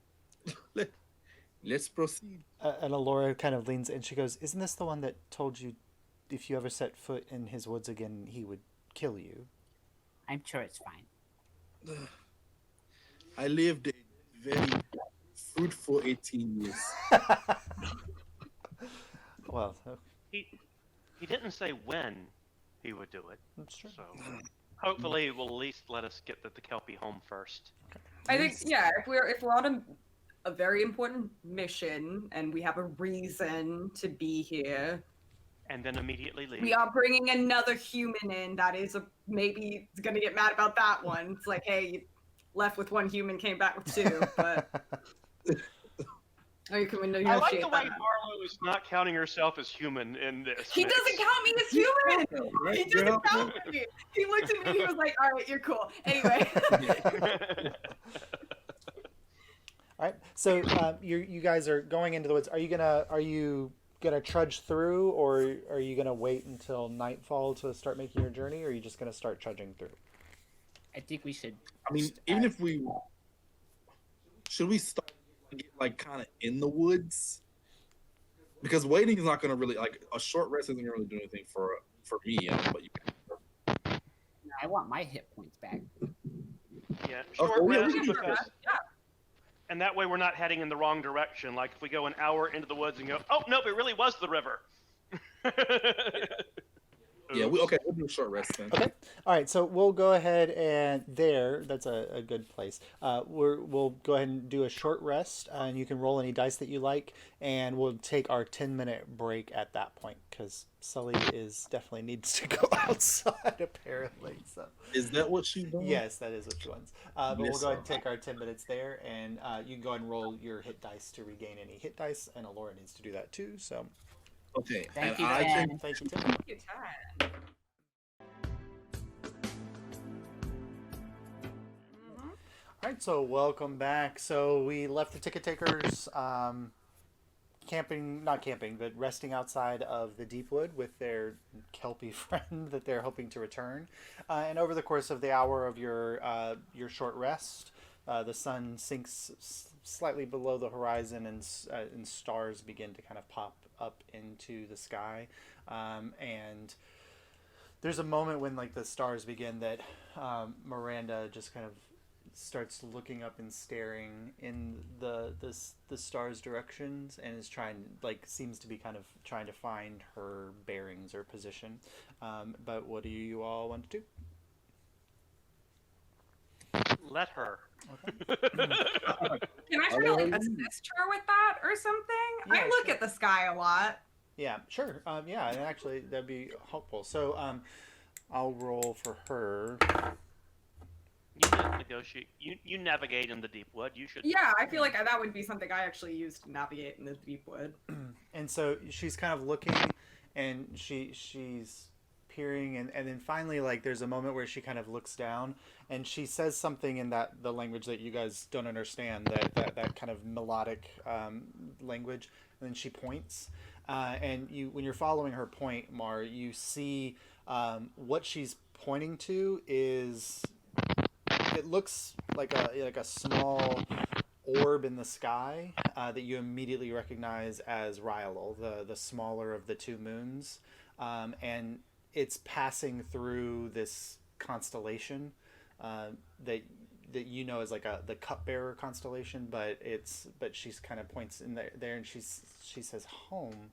Let's proceed.
And Alyria kind of leans in. She goes, "Isn't this the one that told you if you ever set foot in his woods again, he would kill you?"
I'm sure it's fine.
I lived a very fruitful 18 years.
Well,
He didn't say when he would do it,
that's true.
so hopefully he will at least let us get the Kelpie home first.
I think, yeah, if we're on a very important mission and we have a reason to be here,
And then immediately leave.
we are bringing another human in. That is maybe gonna get mad about that one. It's like, hey, you left with one human, came back with two, but oh, you can negotiate
I like the way
that.
Marlo is not counting herself as human in this.
He
mix.
doesn't count me as human.
Right,
He
girl?
doesn't count me. He looked at me and he was like, "All right, you're cool." Anyway.
All right. So you guys are going into the woods. Are you gonna trudge through, or are you gonna wait until nightfall to start making your journey, or are you just gonna start trudging through?
I think we should.
I mean, even if we should we start like kind of in the woods, because waiting is not going to really like a short rest isn't going to really do anything for me. I don't know about you.
I want my hit points back.
Yeah,
Oh,
short
yeah, we
rest
can do
because,
that.
and that way we're not heading in the wrong direction. Like if we go an hour into the woods and go, oh nope, it really was the river.
Yeah, we'll do a short rest then.
Okay. All right. So we'll go ahead and that's a good place. We'll go ahead and do a short rest, and you can roll any dice that you like, and we'll take our 10-minute break at that point because Sully definitely needs to go outside apparently. So
Is that what she wants?
yes, that is what she wants. But we'll
Yes,
go ahead and
sir.
take our 10 minutes there, and you can go ahead and roll your hit dice to regain any hit dice, and Alyria needs to do that too. So
Okay.
Thank
and
you,
I
Ted.
can
thank you, Tim.
Thank you, Tad.
All right, so welcome back. So we left the ticket takers not camping, but resting outside of the Deepwood with their Kelpie friend that they're hoping to return. And over the course of the hour of your short rest, the sun sinks slightly below the horizon, and stars begin to kind of pop up into the sky. And there's a moment when like the stars begin that Miranda just kind of starts looking up and staring in the stars directions, and is seems to be kind of trying to find her bearings or position. But what do you all want to do?
Let her.
Can I try to like assist her with that or something?
Yeah,
I look
sure.
at the sky a lot.
Yeah, sure. Yeah, and actually that'd be helpful. So I'll roll for her.
You can negotiate. You navigate in the deep wood. You should.
Yeah, I feel like that would be something I actually use to navigate in the deep wood.
And so she's kind of looking, and she's peering, and then finally like there's a moment where she kind of looks down, and she says something in the language that you guys don't understand, that kind of melodic language, and then she points, and when you're following her point, Mar, you see what she's pointing to is, it looks like a small orb in the sky that you immediately recognize as Rylal, the smaller of the two moons, and it's passing through this constellation that you know as like the cupbearer constellation, but she's kind of points in there, and she says home,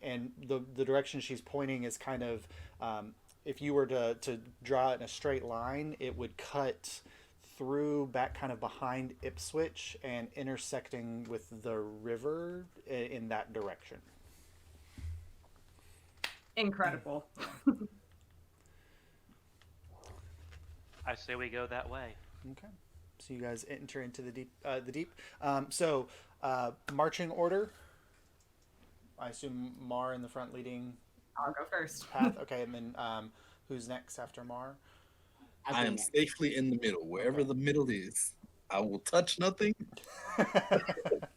and the direction she's pointing is kind of, if you were to draw it in a straight line, it would cut through back kind of behind Ipswich and intersecting with the river in that direction.
Incredible.
I say we go that way.
Okay, so you guys enter into the deep. So marching order. I assume Mar in the front leading
I'll go first.
path. Okay, and then who's next after Mar?
I am safely in the middle. Wherever the middle is, I will touch nothing.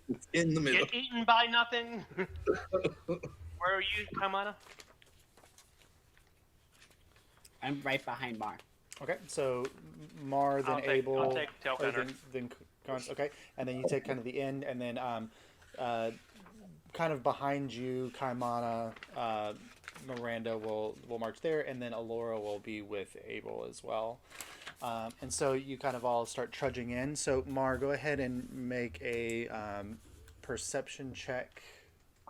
It's in the middle.
Get eaten by nothing. Where are you, Kaimana?
I'm right behind Mar.
Okay, so Mar, then
I'll
Abel,
take tail
or
gunner.
then Cons. Okay, and then you take kind of the end, and then kind of behind you, Kaimana, Miranda will march there, and then Alyria will be with Abel as well. And so you kind of all start trudging in. So Mar, go ahead and make a perception check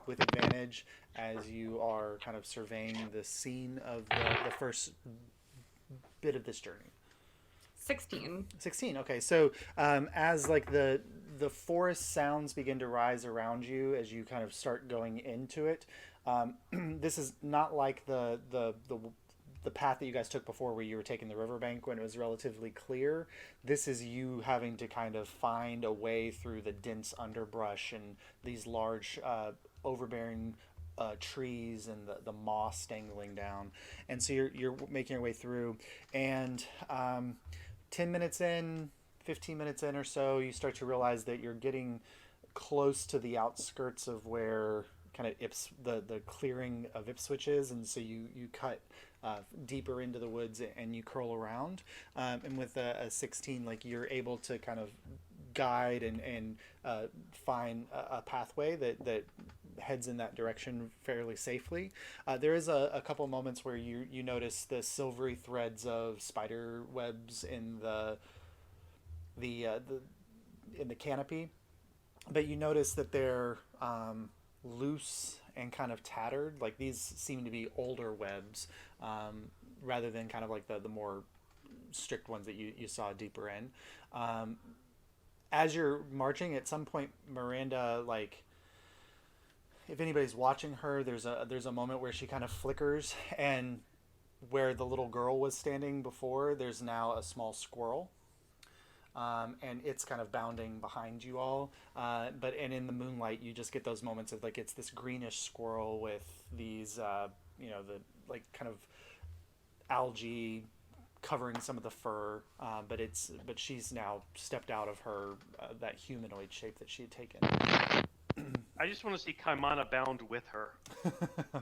with advantage as you are kind of surveying the scene of the first bit of this journey.
16.
16. Okay, so as like the forest sounds begin to rise around you as you kind of start going into it, this is not like the path that you guys took before, where you were taking the riverbank when it was relatively clear. This is you having to kind of find a way through the dense underbrush and these large overbearing trees and the moss dangling down, and so you're making your way through, and 10 minutes in, 15 minutes in or so, you start to realize that you're getting close to the outskirts of where kind of the clearing of Ipswich is, and so you cut deeper into the woods and you curl around, and with a 16, like you're able to kind of guide and find a pathway that heads in that direction fairly safely. There is a couple moments where you notice the silvery threads of spider webs in the canopy, but you notice that they're loose and kind of tattered. Like these seem to be older webs, rather than kind of like the more strict ones that you saw deeper in. As you're marching, at some point, Miranda, like, if anybody's watching her, there's a moment where she kind of flickers, and where the little girl was standing before, there's now a small squirrel. And it's kind of bounding behind you all. But in the moonlight, you just get those moments of like, it's this greenish squirrel with these, the like kind of algae covering some of the fur. But she's now stepped out of her, that humanoid shape that she had taken.
I just want to see Kaimana bound with her.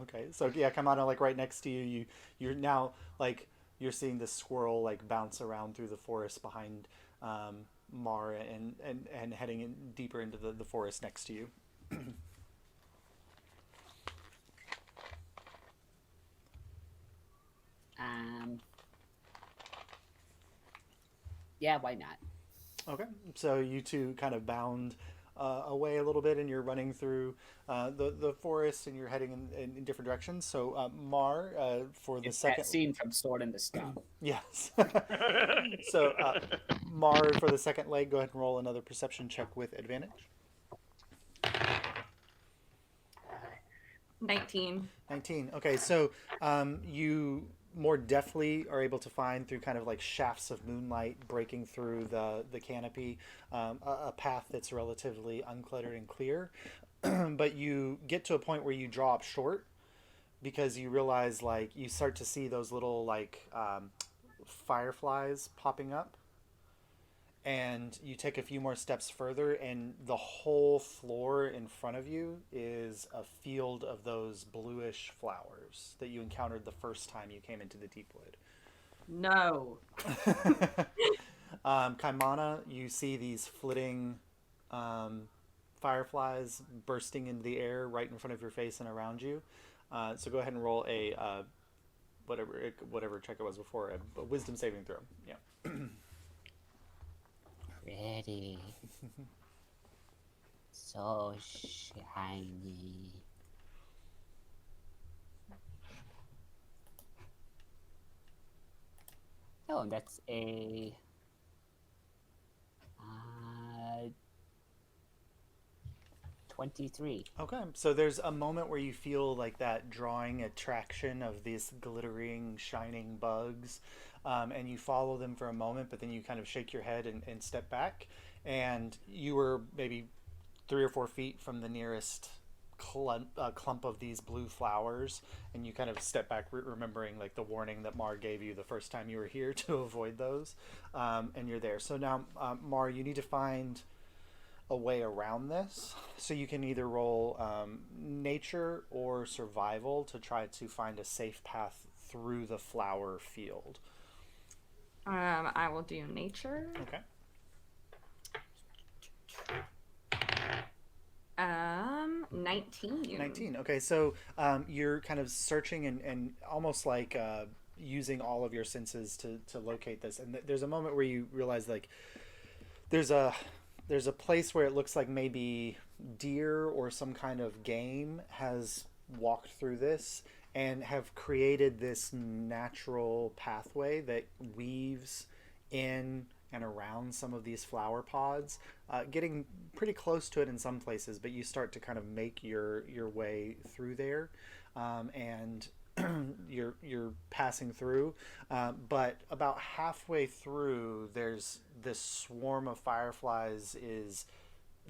Okay. So yeah, Kaimana, like right next to you, you're now like, you're seeing this squirrel like bounce around through the forest behind Mar and heading in deeper into the forest next to you.
Yeah, why not?
Okay, so you two kind of bound away a little bit, and you're running through the forest, and you're heading in different directions. So Mar, for the
It's
second
that scene from Sword in the Stone.
Yes. So Mar, for the second leg, go ahead and roll another perception check with advantage.
19.
19. Okay, so you more deftly are able to find, through kind of like shafts of moonlight breaking through the canopy, a path that's relatively uncluttered and clear. But you get to a point where you draw up short, because you realize, like, you start to see those little like fireflies popping up, and you take a few more steps further, and the whole floor in front of you is a field of those bluish flowers that you encountered the first time you came into the deep wood.
No.
Kaimana, you see these flitting fireflies bursting into the air right in front of your face and around you. So go ahead and roll a whatever check it was before, a wisdom saving throw. Yeah.
Pretty. So shiny. Oh, that's a 23.
Okay, so there's a moment where you feel like that drawing attraction of these glittering, shining bugs, and you follow them for a moment, but then you kind of shake your head and step back, and you were maybe 3 or 4 feet from the nearest clump of these blue flowers, and you kind of step back, remembering like the warning that Mar gave you the first time you were here to avoid those, and you're there. So now, Mar, you need to find a way around this, so you can either roll nature or survival to try to find a safe path through the flower field.
I will do nature.
Okay.
19.
19. Okay, so you're kind of searching and almost like using all of your senses to locate this, and there's a moment where you realize, like, there's a place where it looks like maybe deer or some kind of game has walked through this and have created this natural pathway that weaves in and around some of these flower pods, getting pretty close to it in some places, but you start to kind of make your way through there, and you're passing through, but about halfway through, there's this swarm of fireflies is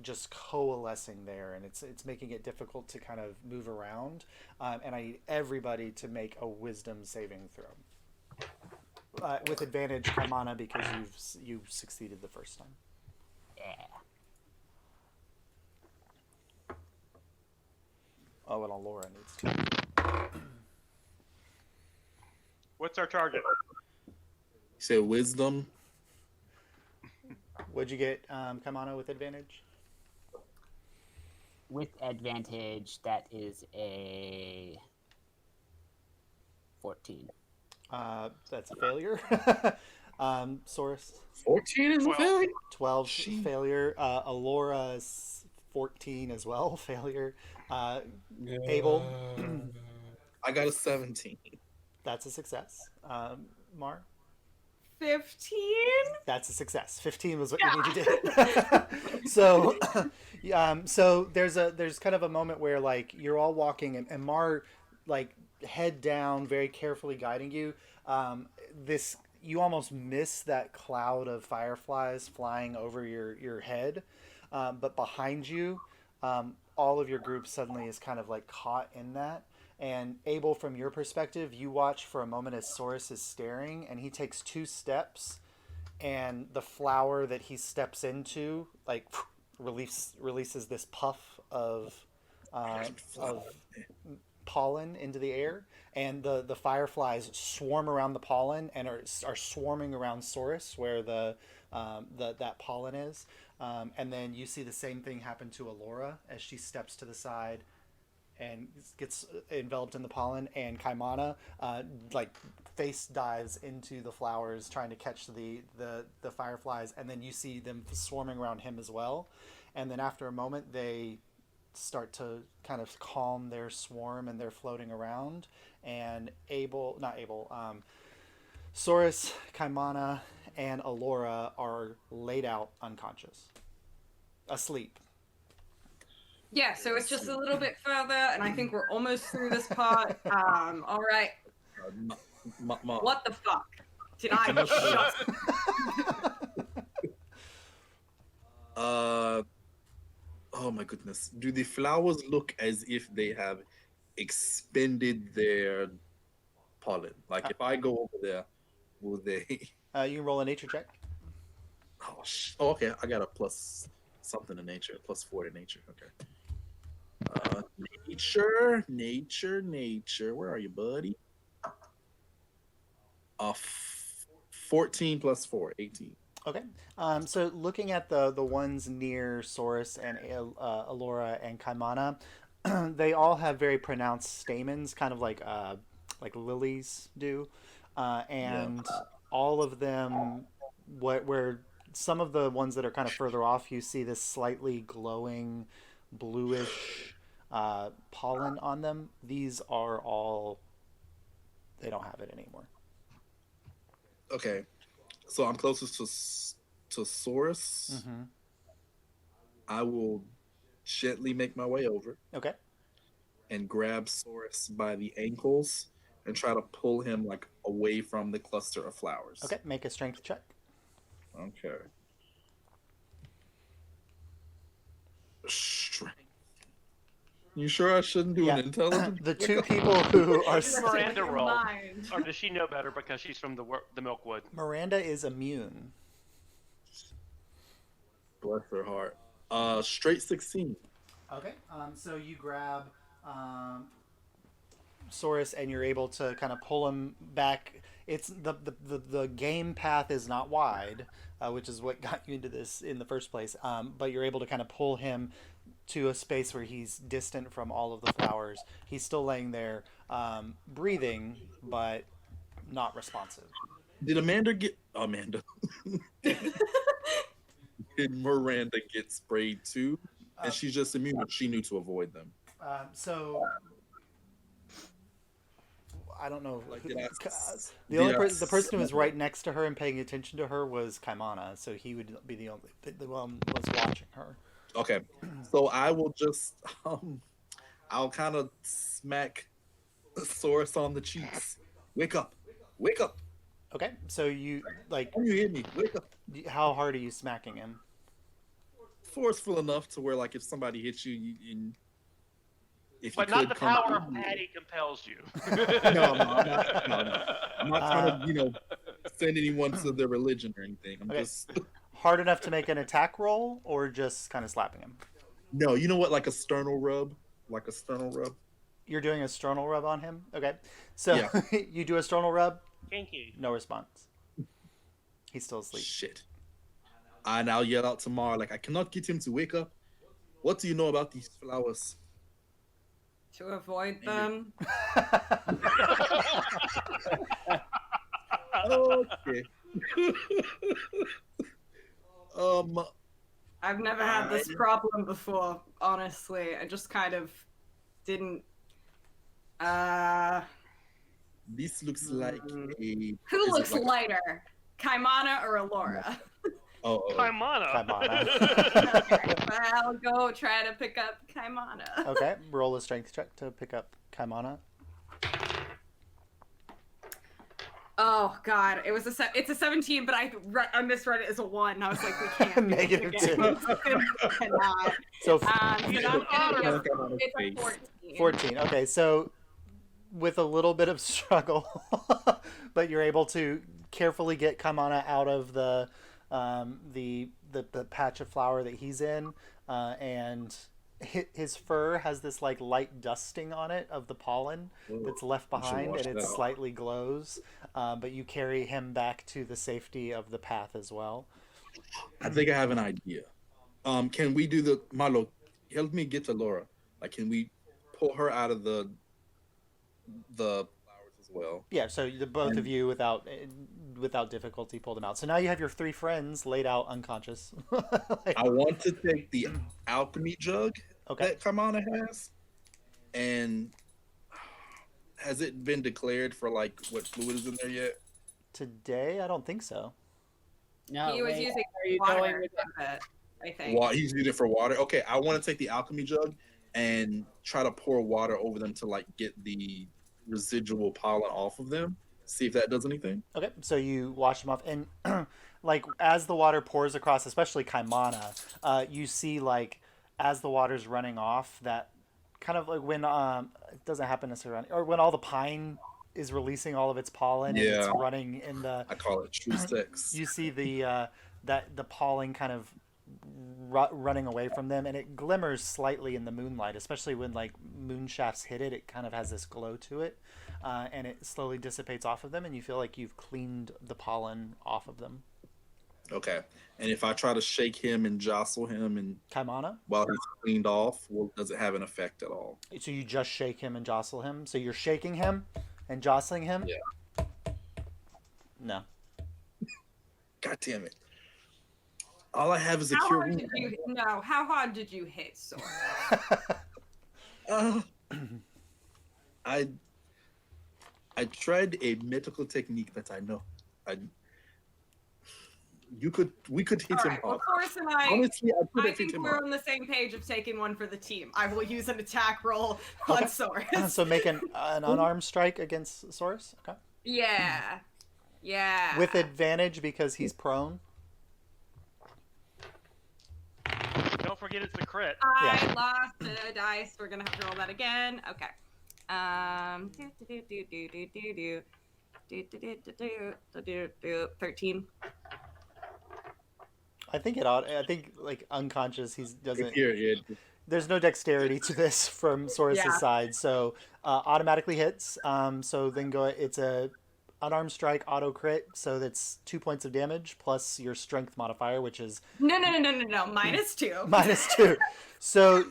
just coalescing there, and it's making it difficult to kind of move around, and I need everybody to make a wisdom saving throw. With advantage, Kaimana, because you've succeeded the first time.
Yeah.
Oh, and Alyria needs to.
What's our target?
You said wisdom.
Would you get Kaimana with advantage?
With advantage, that is a 14.
That's a failure. Source
14 is a
12.
failure.
12
Jeez.
failure. Alora's 14 as well, failure. Abel,
I got a 17.
that's a success. Mar,
15?
that's a success. 15 was what you needed to hit. So, so there's kind of a moment where like you're all walking and Mar, like head down, very carefully guiding you. This you almost miss that cloud of fireflies flying over your head, but behind you, all of your group suddenly is kind of like caught in that. And Abel, from your perspective, you watch for a moment as Saurus is staring, and he takes 2 steps, and the flower that he steps into, like, releases this puff of pollen into the air, and the fireflies swarm around the pollen and are swarming around Saurus, where that pollen is. And then you see the same thing happen to Alyria as she steps to the side and gets enveloped in the pollen, and Kaimana like face dives into the flowers trying to catch the fireflies, and then you see them swarming around him as well. And then after a moment they start to kind of calm their swarm and they're floating around, and Saurus, Kaimana, and Alyria are laid out unconscious, asleep.
Yeah, so it's just a little bit further, and I think we're almost through this part. All right. What the fuck? Did I shut?
Oh my goodness. Do the flowers look as if they have expended their pollen? Like if I go over there, will they?
You can roll a nature check.
Oh, okay. I got a plus something to nature, +4 to nature. Okay. Nature. Where are you, buddy? 14 + 4, 18.
Okay. So looking at the ones near Saurus and Alyria and Kaimana, they all have very pronounced stamens, kind of like lilies do, and all of them, where some of the ones that are kind of further off, you see this slightly glowing bluish pollen on them. These are all, they don't have it anymore.
Okay, so I'm closest to Saurus.
Mm-hmm.
I will gently make my way over.
Okay.
And grab Saurus by the ankles and try to pull him like away from the cluster of flowers.
Okay, make a strength check.
Okay. Strength. You sure I shouldn't do an intelligence?
The 2 people who are
Does Miranda roll,
Mind.
or does she know better because she's from the Milkwood?
Miranda is immune.
Bless her heart. Straight 16.
Okay. So you grab Saurus and you're able to kind of pull him back. It's the game path is not wide, which is what got you into this in the first place. But you're able to kind of pull him to a space where he's distant from all of the flowers. He's still laying there, breathing, but not responsive.
Did Amanda get Did Miranda get sprayed too? And she's just immune. She knew to avoid them.
So I don't know.
Like,
The person who was right next to her and paying attention to her was Kaimana, so he would be the one was watching her.
Okay, so I will just I'll kind of smack Saurus on the cheeks. Wake up!
Okay, so you like.
Can you hear me? Wake up!
How hard are you smacking him?
Forceful enough to where, like, if somebody hits you, if
But
you
not
could
the
come
power
up-
of Patty compels you.
No, I'm not trying to, send anyone to their religion or anything. I'm
Okay.
just
Hard enough to make an attack roll, or just kind of slapping him?
no. You know what? Like a sternal rub. like a sternal rub.
You're doing a sternal rub on him? Okay. So
Yeah.
you do a sternal rub?
Kinky.
No response. He's still asleep.
Shit. I now yell out to Mar, like, I cannot get him to wake up. What do you know about these flowers?
To avoid them.
Okay.
I've never had this problem before, honestly. I just kind of didn't.
This looks like a.
Who
is
looks
it like
lighter, Kaimana or Alyria?
Kaimana.
Okay, I'll go try to pick up Kaimana.
Okay, roll a strength check to pick up Kaimana.
Oh God, it's a 17, but I misread it as a 1. I was like, we can't.
Negative 2.
Cannot.
So
So it's a 14.
14. Okay, so with a little bit of struggle, but you're able to carefully get Kaimana out of the patch of flower that he's in, and his fur has this like light dusting on it of the pollen that's left behind, and it slightly glows. But you carry him back to the safety of the path as well.
I think I have an idea. Can we do the Marlo? Help me get to Laura. Like, can we pull her out of the flowers as well?
Yeah. So the both of you without difficulty pulled him out. So now you have your 3 friends laid out unconscious.
I want to take the alchemy jug that Kaimana has, and has it been declared for like what fluid is in there yet?
Today, I don't think so.
No,
He was
wait,
using
are you
water
going with
with it, I think.
He's using it for water. Okay, I want to take the alchemy jug and try to pour water over them to like get the residual pollen off of them. See if that does anything.
Okay, so you wash them off, and like as the water pours across, especially Kaimana, you see like as the water's running off, that kind of like when it doesn't happen necessarily, or when all the pine is releasing all of its pollen and it's running in the.
I call it true sex.
You see the the pollen kind of running away from them, and it glimmers slightly in the moonlight, especially when like moon shafts hit it. It kind of has this glow to it, and it slowly dissipates off of them, and you feel like you've cleaned the pollen off of them.
Okay, and if I try to shake him and jostle him and
Kaimana?
while he's cleaned off, well, does it have an effect at all?
So you just shake him and jostle him? So you're shaking him and jostling him?
Yeah.
No.
God damn it. All I have is a
How
cure
hard
wound.
did you? No, how hard did you hit Sora?
I tried a mythical technique that I know. We could hit him
Alright, well,
hard.
Forrest and I
Honestly, I could
I
have hit
think
him
we're
hard.
on the same page of taking one for the team. I will use an attack roll on Soros.
So make an unarmed strike against Saurus? Okay.
Yeah. Yeah.
With advantage because he's prone?
Don't forget it's the crit.
I lost the dice. We're gonna have to roll that again. Okay. 13.
I think like unconscious he doesn't.
Here.
There's no dexterity to this from Saurus' side, so automatically hits. So then it's a unarmed strike auto crit, so that's 2 points of damage plus your strength modifier, which is
No. -2.
-2. So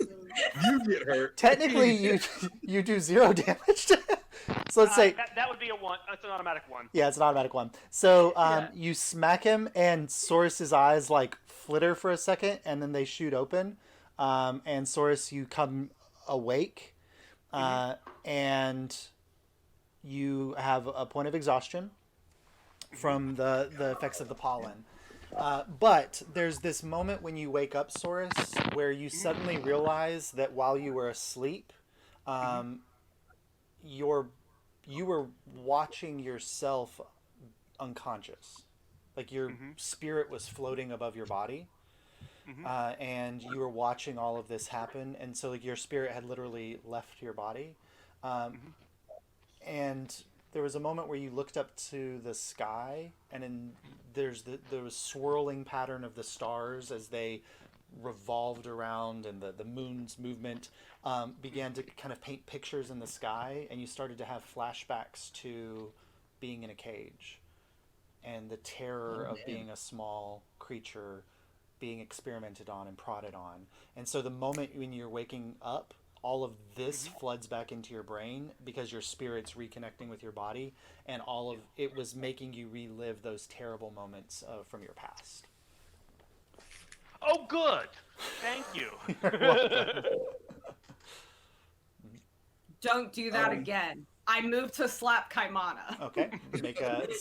You get hurt.
technically you do 0 damage to him. So let's say
that would be a 1. That's an automatic 1.
yeah, it's an automatic 1. So you smack him, and Saurus' eyes like flitter for a second, and then they shoot open. And Saurus, you come awake, and you have a point of exhaustion from the effects of the pollen. But there's this moment when you wake up, Saurus, where you suddenly realize that while you were asleep, you were watching yourself unconscious. Like your spirit was floating above your body. And you were watching all of this happen, and so like your spirit had literally left your body, and there was a moment where you looked up to the sky, and there was swirling pattern of the stars as they revolved around and the moon's movement began to kind of paint pictures in the sky, and you started to have flashbacks to being in a cage and the terror of being a small creature being experimented on and prodded on. And so the moment when you're waking up, all of this floods back into your brain because your spirit's reconnecting with your body, and all of it was making you relive those terrible moments from your past.
Oh, good. Thank you.
You're welcome.
Don't do that again. I moved to slap Kaimana.
Okay, make a
Hit.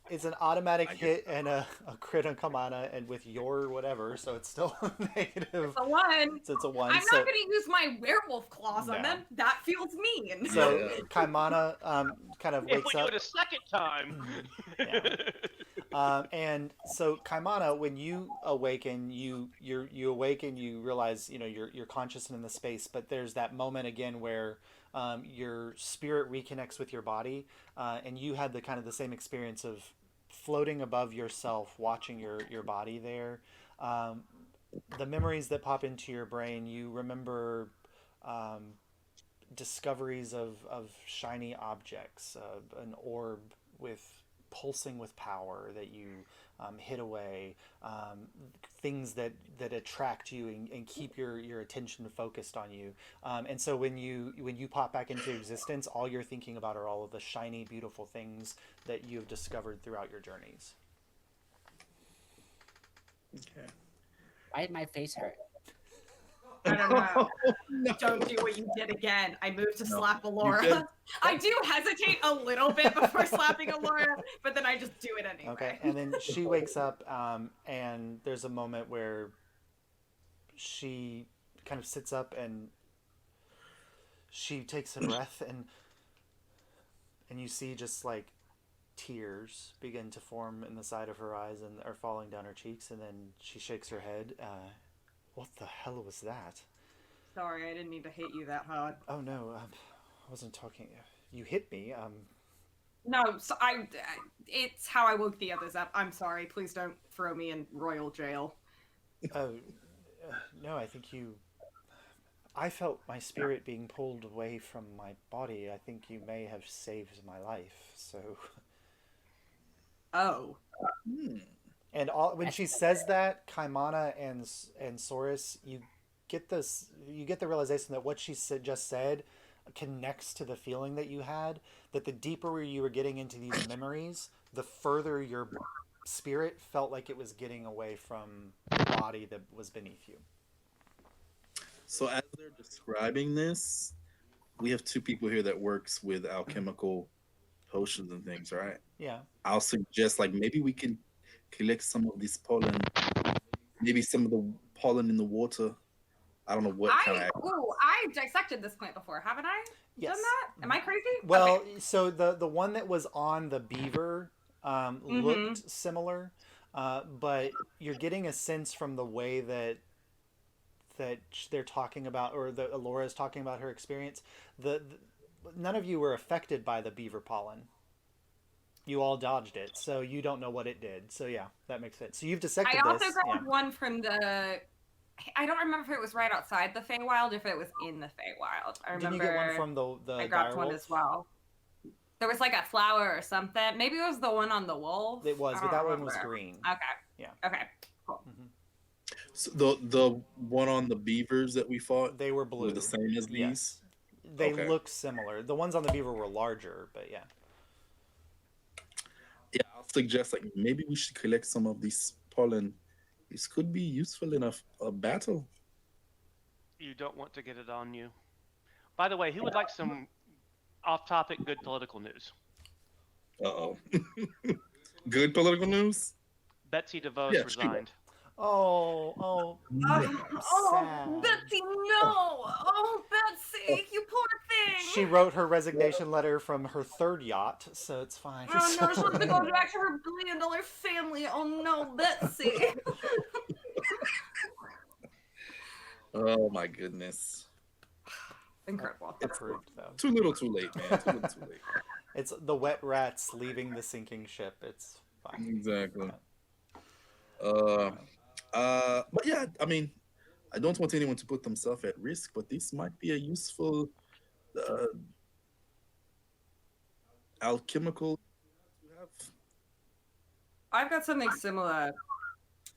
it's an automatic hit and a crit on Kamana, and with your whatever, so it's still negative.
It's a 1.
So it's a 1.
I'm not going to use my werewolf claws on
No.
them. That feels mean.
So Kaimana kind of
If
wakes
we do
up.
it a second time.
And so Kaimana, when you awaken, you awaken, you realize, you know, you're conscious and in the space, but there's that moment again where your spirit reconnects with your body, and you had the same experience of floating above yourself, watching your body there. The memories that pop into your brain, you remember discoveries of shiny objects, an orb with pulsing with power that you hid away, things that attract you and keep your attention focused on you. And so when you pop back into existence, all you're thinking about are all of the shiny, beautiful things that you've discovered throughout your journeys.
Okay.
Why did my face hurt?
I don't know. Don't do what you did again. I moved to slap Alyria. I do hesitate a little bit before slapping Alyria, but then I just do it anyway.
Okay, and then she wakes up, and there's a moment where she kind of sits up and she takes a breath, and you see just like tears begin to form in the side of her eyes and are falling down her cheeks, and then she shakes her head. What the hell was that?
Sorry, I didn't mean to hit you that hard.
Oh no, I wasn't talking. You hit me.
No, so it's how I woke the others up. I'm sorry. Please don't throw me in royal jail.
Oh, no, I think you... I felt my spirit being pulled away from my body. I think you may have saved my life, so...
Oh.
And when she says that, Kaimana and Saurus, you get the realization that what she just said connects to the feeling that you had, that the deeper you were getting into these memories, the further your spirit felt like it was getting away from the body that was beneath you.
So as they're describing this, we have two people here that works with alchemical potions and things, right?
Yeah.
I'll suggest maybe we can collect some of this pollen, maybe some of the pollen in the water. I don't know what kind of...
I dissected this plant before, haven't I?
Yes.
Done that? Am I crazy?
Well,
Okay.
so the one that was on the beaver looked similar, but you're getting a sense from the way that they're talking about, or that Alyria is talking about her experience. None of you were affected by the beaver pollen. You all dodged it, so you don't know what it did. So yeah, that makes sense. So you've dissected this.
I also grabbed one from the... I don't remember if it was right outside the Feywild or if it was in the Feywild. I remember...
Did you get one from the
I grabbed one as well. There was a flower or something. Maybe it was the one on the wolf.
It was, but that one was green.
Okay.
Yeah.
Okay. Cool.
Mm-hmm.
So the one on the beavers that we fought,
they were blue.
Were the same as these?
Yes. They look similar. The ones on the beaver were larger, but yeah.
Yeah, I'll suggest maybe we should collect some of these pollen. This could be useful in a battle.
You don't want to get it on you. By the way, who would like some off-topic good political news?
Uh-oh. Good political news?
Betsy DeVos resigned.
Oh,
Oh, Betsy, no! Oh, Betsy, you poor thing!
She wrote her resignation letter from her third yacht, so it's fine.
Oh no, she wants to go back to her billion-dollar family. Oh no, Betsy!
Oh my goodness.
Incredible.
Approved, though.
Too little too late, man. Too little too late.
It's the wet rats leaving the sinking ship. It's fine.
Exactly. Uh, but yeah, I mean, I don't want anyone to put themselves at risk, but this might be a useful uh, alchemical to have.
I've got something similar.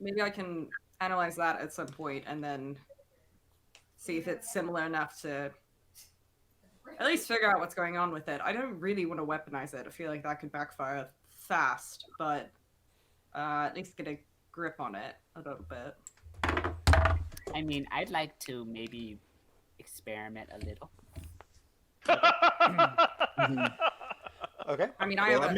Maybe I can analyze that at some point and then see if it's similar enough to at least figure out what's going on with it. I don't really want to weaponize it. I feel like that could backfire fast, but at least get a grip on it a little bit.
I mean, I'd like to maybe experiment a little.
Okay.
I mean, I
Well,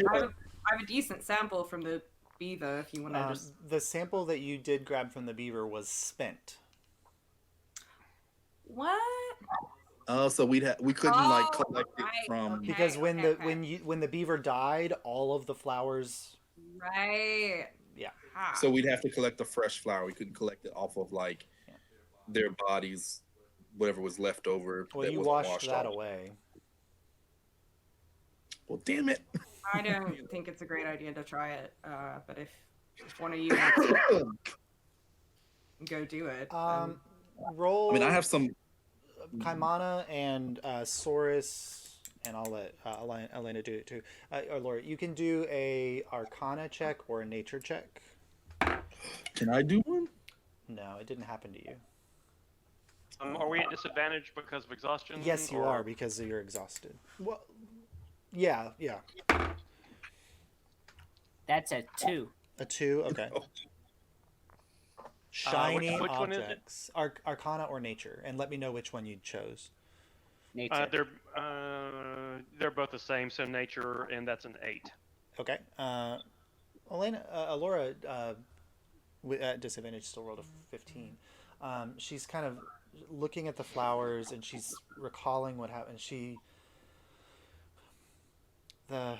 have a decent sample from the beaver if you want to just.
The sample that you did grab from the beaver was spent.
What?
Oh, so we couldn't like collect it
right,
from.
okay.
Because when the beaver died, all of the flowers.
Right.
Yeah.
Ah.
So we'd have to collect the fresh flower. We couldn't collect it off of like their bodies, whatever was left over.
Well,
that
you
wasn't
washed that away.
Well, damn it.
I don't think it's a great idea to try it, but if one of you wants to go do it.
Roll.
I mean, I have some.
Kaimana and Saurus, and I'll let Elena do it too. Or Laura, you can do a Arcana check or a Nature check.
Can I do one?
No, it didn't happen to you.
Are we at disadvantage because of exhaustion?
Yes, you
or-
are because you're exhausted. Well, yeah.
That's a 2.
A 2, okay. Shiny
which one is it?
objects, Arcana or Nature, and let me know which one you chose.
Nature.
They're both the same, so nature, and that's an 8.
Okay. Elena, Alora, at disadvantage, still rolled a 15. She's kind of looking at the flowers and she's recalling what happened. I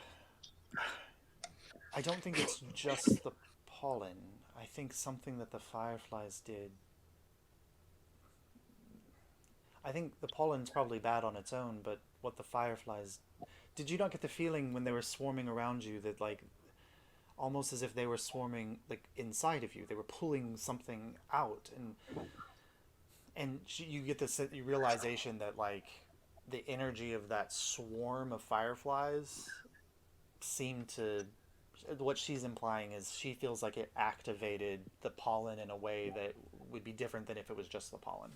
don't think it's just the pollen. I think something that the fireflies did. I think the pollen's probably bad on its own, but what the fireflies... Did you not get the feeling when they were swarming around you that, like, almost as if they were swarming, like, inside of you? They were pulling something out, and you get this realization that, like, the energy of that swarm of fireflies seemed to... What she's implying is she feels like it activated the pollen in a way that would be different than if it was just the pollen.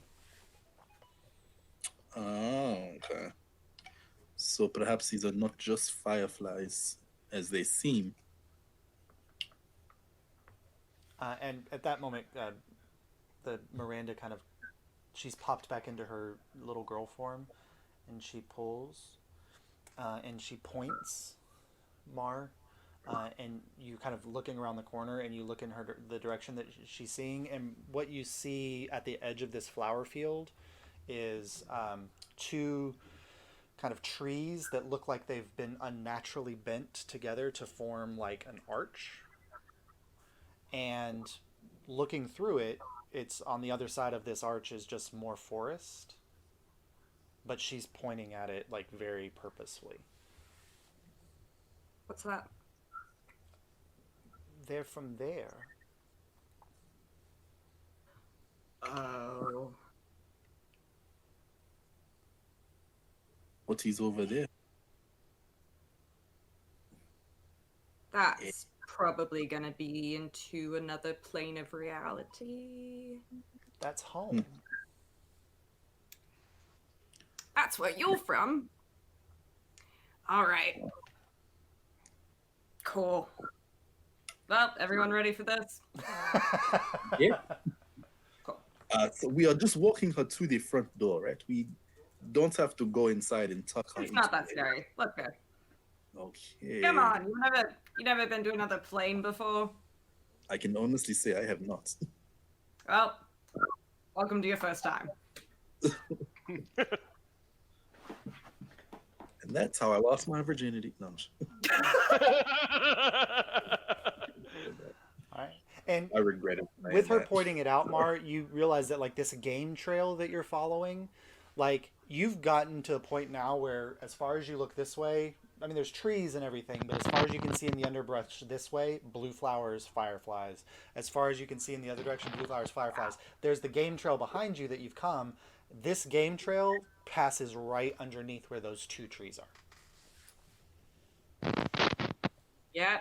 Oh, okay. So perhaps these are not just fireflies as they seem.
And at that moment, the Miranda kind of, she's popped back into her little girl form, and she pulls, and she points, Mar, and you kind of looking around the corner, and you look in the direction that she's seeing, and what you see at the edge of this flower field is two kind of trees that look like they've been unnaturally bent together to form like an arch. And looking through it, it's on the other side of this arch is just more forest. But she's pointing at it like very purposefully.
What's that?
They're from there.
Oh.
What is over there?
That's probably gonna be into another plane of reality.
That's home.
That's where you're from. All right. Cool. Well, everyone ready for this?
Yeah.
Cool.
So we are just walking her to the front door, right? We don't have to go inside and tuck her.
It's not
into
that scary. Look good.
Okay.
Come on, you never been to another plane before?
I can honestly say I have not.
Well, welcome to your first time.
And that's how I lost my virginity. No, I'm just-
All right. And
I regret it.
with her pointing it out, Mar, you realize that like this game trail that you're following, like you've gotten to a point now where as far as you look this way, I mean, there's trees and everything, but as far as you can see in the underbrush this way, blue flowers, fireflies. As far as you can see in the other direction, blue flowers, fireflies. There's the game trail behind you that you've come. This game trail passes right underneath where those 2 trees are.
Yeah.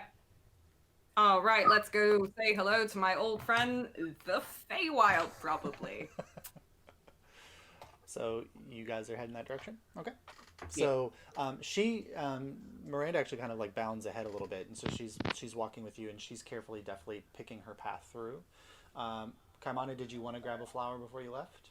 All right, let's go say hello to my old friend, the Feywild, probably.
So you guys are heading that direction? Okay. So Miranda actually kind of like bounds ahead a little bit, and so she's walking with you, and she's carefully, deftly picking her path through. Kaimana, did you want to grab a flower before you left?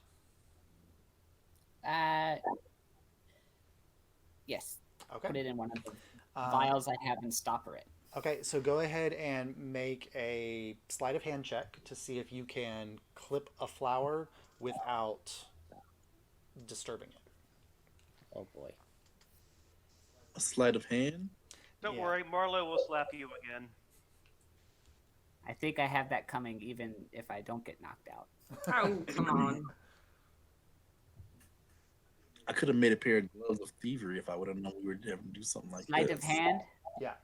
Yes.
Okay.
Put it in one of the vials I have and stopper it.
Okay, so go ahead and make a sleight of hand check to see if you can clip a flower without disturbing it.
Oh boy.
A sleight of hand?
Don't
Yeah.
worry, Marlo will slap you again.
I think I have that coming even if I don't get knocked out.
Oh, come on.
I could have made a pair of gloves of thievery if I would have known we were having to do something like
Sleight
this.
of hand,
Yeah.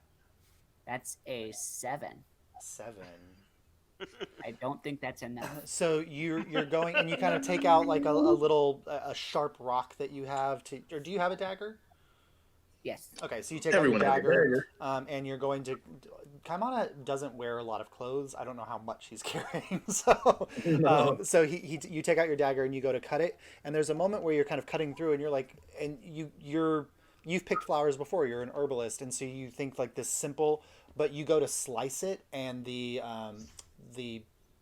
that's a 7.
7.
I don't think that's enough.
So you're going and you kind of take out like a little sharp rock that you have to, or do you have a dagger?
Yes.
Okay, so you take
Everyone
out
has a
your
dagger.
dagger, and you're going to. Kaimana doesn't wear a lot of clothes. I don't know how much he's carrying. So, so you take out your dagger and you go to cut it. And there's a moment where you're kind of cutting through, and you're like, and you've picked flowers before. You're an herbalist, and so you think like this simple, but you go to slice it, and the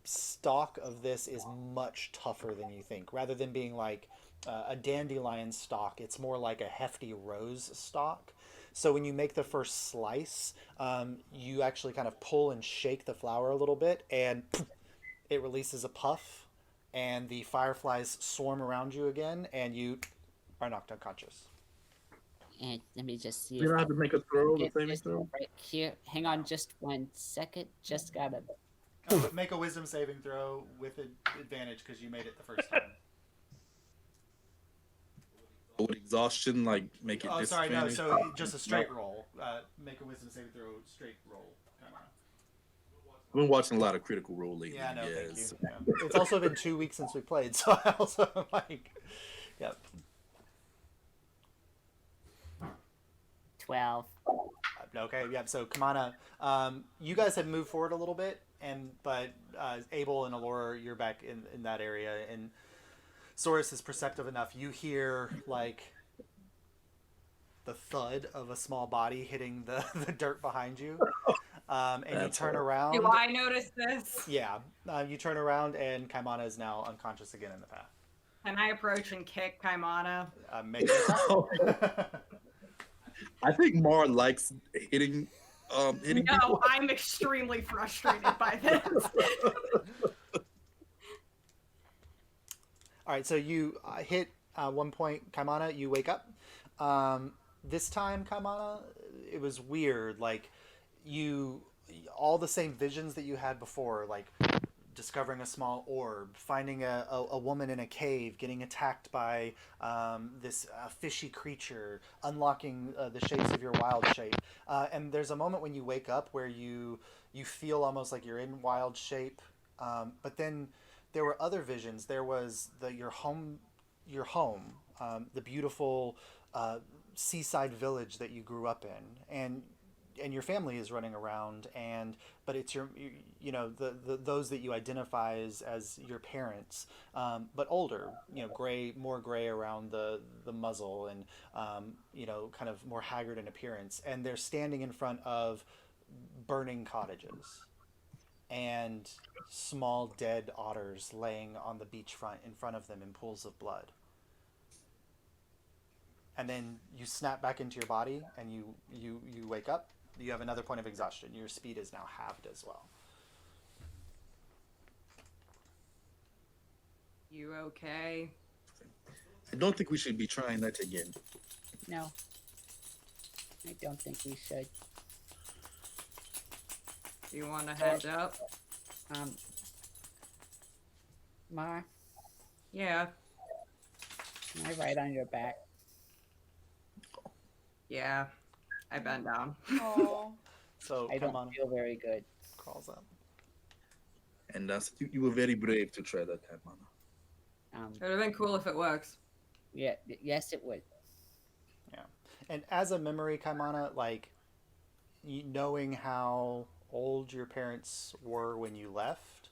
stalk of this is much tougher than you think. Rather than being like a dandelion stalk, it's more like a hefty rose stalk. So when you make the first slice, you actually kind of pull and shake the flower a little bit, and it releases a puff, and the fireflies swarm around you again, and you are knocked unconscious.
And let me just see.
You don't have to make a throw, the
Get
saving
this
throw?
right here. Hang on just 1 second. Just gotta.
Make a wisdom saving throw with advantage because you made it the first time.
Would exhaustion like make it
Oh, sorry, no.
disadvantage?
So just a straight roll. Make a wisdom saving throw, straight roll.
I've been watching a lot of Critical Role lately.
Yeah, no, thank you.
yes.
Yeah. It's also been 2 weeks since we played, so I also am like, yep.
12.
Okay, yeah. So Kamana, you guys had moved forward a little bit, but Abel and Allura, you're back in that area, and Saurus is perceptive enough. You hear like the thud of a small body hitting the dirt behind you, and you turn around.
Do I notice this?
Yeah, you turn around, and Kaimana is now unconscious again in the path.
Can I approach and kick Kaimana?
Make it.
I think Mar likes hitting hitting
No,
people.
I'm extremely frustrated by this.
All right, so you hit 1 point, Kaimana. You wake up. This time, Kaimana, it was weird. Like all the same visions that you had before, like discovering a small orb, finding a woman in a cave, getting attacked by this fishy creature, unlocking the shapes of your wild shape. And there's a moment when you wake up where you feel almost like you're in wild shape, but then there were other visions. There was your home, the beautiful seaside village that you grew up in, and your family is running around, but it's those that you identify as your parents, but older, more gray around the muzzle, and kind of more haggard in appearance, and they're standing in front of burning cottages and small dead otters laying on the beachfront in front of them in pools of blood. And then you snap back into your body, and you wake up. You have another point of exhaustion. Your speed is now halved as well.
You okay?
I don't think we should be trying that again.
No. I don't think we should.
Do you want to head up?
Mar,
Yeah.
am I right on your back?
Yeah. I bend down.
Aww. So
I don't
Kaimana
feel very good.
crawls up.
And you were very brave to try that, Kaimana.
It would have been cool if it works.
Yeah, yes, it would.
Yeah. And as a memory, Kaimana, like, knowing how old your parents were when you left,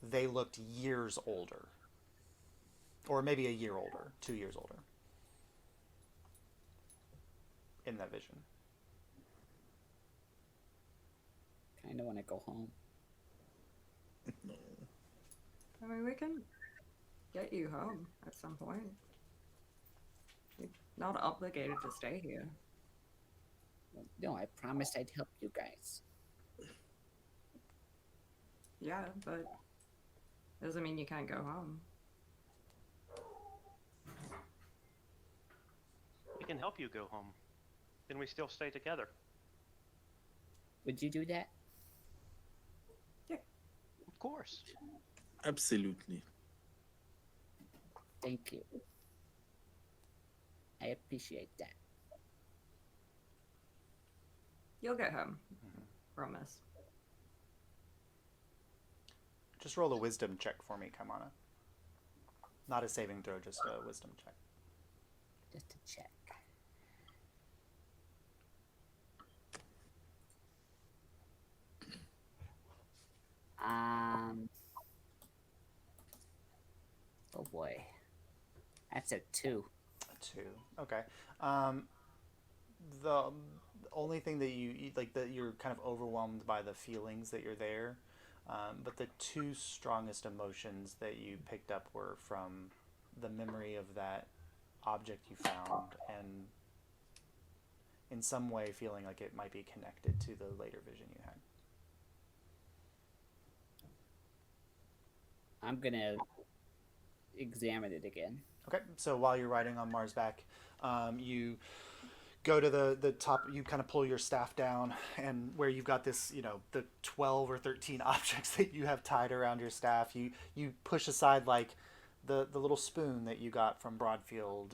they looked years older. Or maybe a year older, 2 years older. In that vision.
Kind of want to go home.
I mean, we can get you home at some point. You're not obligated to stay here.
No, I promised I'd help you guys.
Yeah, but doesn't mean you can't go home.
We can help you go home. Can we still stay together?
Would you do that?
Of course.
Absolutely.
Thank you. I appreciate that.
You'll get home. Promise.
Just roll a wisdom check for me, Kaimana. Not a saving throw, just a wisdom check.
Just to check. Oh boy. That's a 2.
A 2. Okay. The only thing that you like, that you're kind of overwhelmed by the feelings that you're there, but the 2 strongest emotions that you picked up were from the memory of that object you found, and in some way feeling like it might be connected to the later vision you had.
I'm gonna examine it again.
Okay, so while you're riding on Mars back, you go to the top, you kind of pull your staff down, and where you've got this, the 12 or 13 objects that you have tied around your staff, you push aside, like, the little spoon that you got from Broadfield,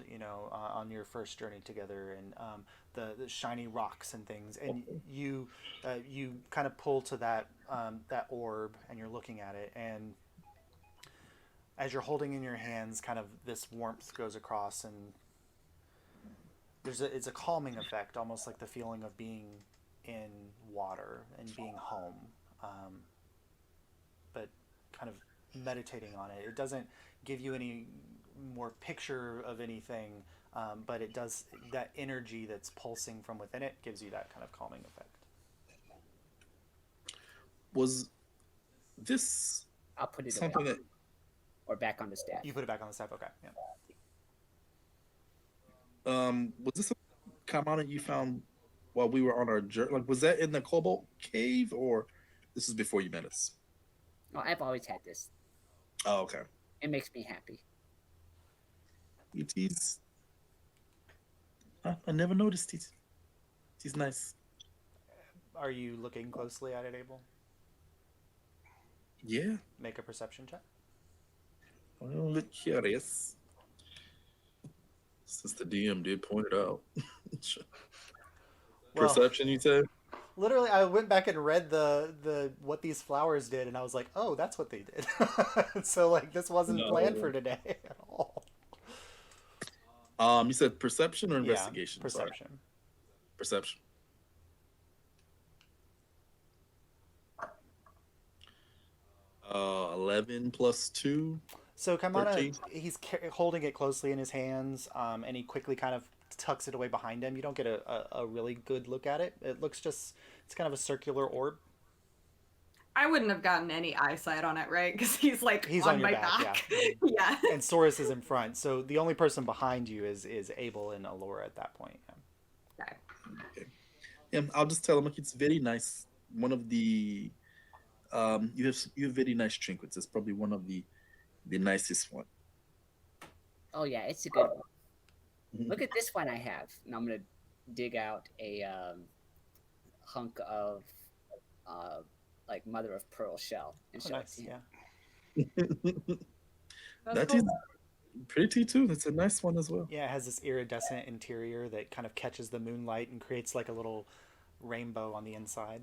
on your first journey together, and the shiny rocks and things, and you kind of pull to that orb, and you're looking at it, and as you're holding in your hands, kind of this warmth goes across, and it's a calming effect, almost like the feeling of being in water and being home, but kind of meditating on it. It doesn't give you any more picture of anything, but it does, that energy that's pulsing from within it gives you that kind of calming effect.
Was this
I'll put it
something
away.
that
Or back on the staff.
You put it back on the staff, okay, yeah.
was this a Kaimana you found while we were on our journey? Like, was that in the Cobalt Cave, or this is before you met us?
Oh, I've always had this.
Oh, okay.
It makes me happy.
He's I never noticed it. He's nice.
Are you looking closely at it, Abel?
Yeah.
Make a perception check.
I'm a little curious. Since the DM did point it out.
Well,
Perception, you said?
literally, I went back and read the what these flowers did, and I was like, oh, that's what they did. So, like, this wasn't
No.
planned for today at all.
You said perception or investigation?
Yeah,
Sorry.
perception.
Perception. Uh, 11 plus 2.
So Kaimana,
13.
he's holding it closely in his hands, and he quickly kind of tucks it away behind him. You don't get a really good look at it. It looks it's kind of a circular orb.
I wouldn't have gotten any eyesight on it, right? Because he's on
your
my
back.
Yeah.
And Saurus is in front, so the only person behind you is Abel and Alyria at that point. Yeah.
Okay.
Yeah, I'll just tell him, like, it's very nice. One of the you have very nice trinkets. It's probably one of the nicest one.
Oh yeah, it's a good one.
Mhm.
Look at this one I have. And I'm gonna dig out a hunk of like mother of pearl shell and
Oh,
show
nice.
it to him.
Yeah.
That's
That
cool.
is Pretty too. That's a nice one as well.
Yeah, it has this iridescent interior that kind of catches the moonlight and creates like a little rainbow on the inside.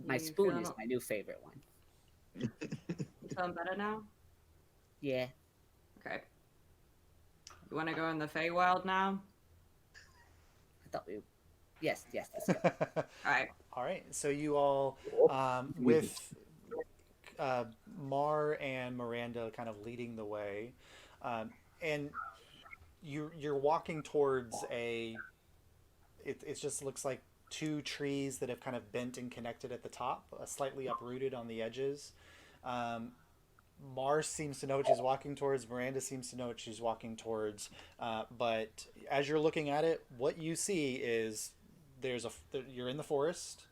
My
You
spoon
feeling-
is my new favorite one.
You feeling better now?
Yeah.
Okay. You want to go in the Feywild now?
I thought we. Yes, let's go.
All right.
All right, so you all, with Mar and Miranda kind of leading the way, and you're walking towards it just looks like two trees that have kind of bent and connected at the top, slightly uprooted on the edges. Mar seems to know what she's walking towards. Miranda seems to know what she's walking towards. But as you're looking at it, what you see is you're in the forest.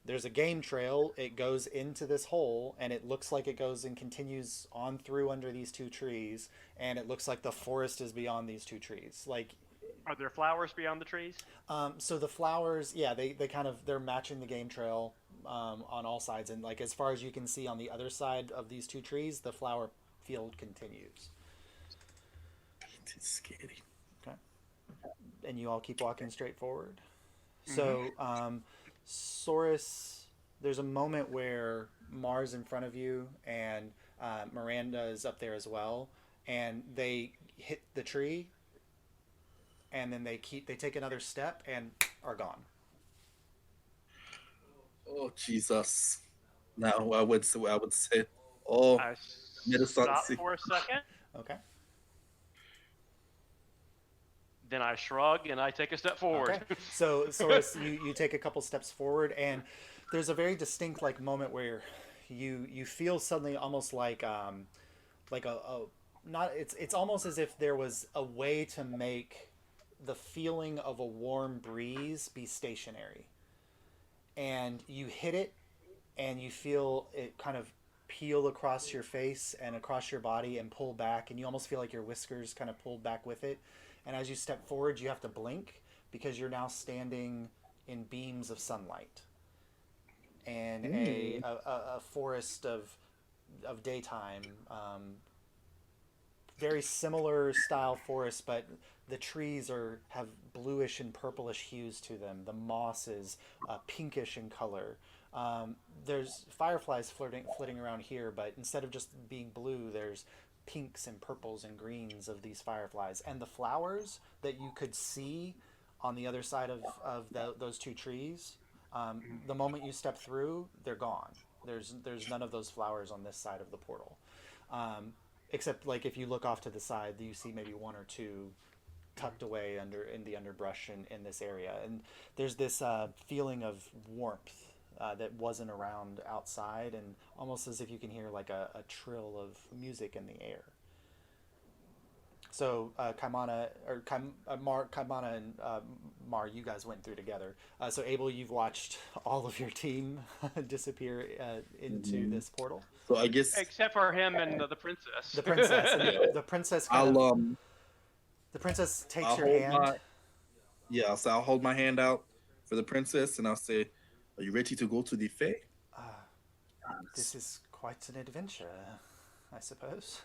There's a game trail. It goes into this hole, and it looks like it goes and continues on through under these two trees. And it looks like the forest is beyond these two trees. Like,
Are there flowers beyond the trees?
so the flowers, yeah, they're matching the game trail on all sides, and like as far as you can see on the other side of these two trees, the flower field continues.
It's scary.
Okay, and you all keep walking straight forward. So, Saurus, there's a moment where Mars in front of you and Miranda is up there as well, and they hit the tree, and then they take another step and are gone.
Oh Jesus! Now I would say, oh,
I
Medicine
stop
C.
for a second,
Okay.
then I shrug and I take a step forward.
Okay. So, Saurus, you take a couple steps forward, and there's a very distinct like moment where you feel suddenly almost like a not it's almost as if there was a way to make the feeling of a warm breeze be stationary, and you hit it, and you feel it kind of peel across your face and across your body and pull back, and you almost feel like your whiskers kind of pulled back with it. And as you step forward, you have to blink because you're now standing in beams of sunlight and a forest of daytime. Very similar style forest, but the trees have bluish and purplish hues to them. The moss is pinkish in color. There's fireflies flitting around here, but instead of just being blue, there's pinks and purples and greens of these fireflies. And the flowers that you could see on the other side of those two trees, the moment you step through, they're gone. There's none of those flowers on this side of the portal. Except like if you look off to the side, you see maybe one or two tucked away in the underbrush in this area. And there's this feeling of warmth that wasn't around outside, and almost as if you can hear like a trill of music in the air. So Kaimana and Mar, you guys went through together. So Abel, you've watched all of your team disappear into this portal.
So I guess
Except for him and the princess.
The princess, and the princess. The princess takes
I'll
your
hold
hand.
so I'll hold my hand out for the princess, and I'll say, "Are you ready to go to the Fae?"
This is quite an adventure, I suppose.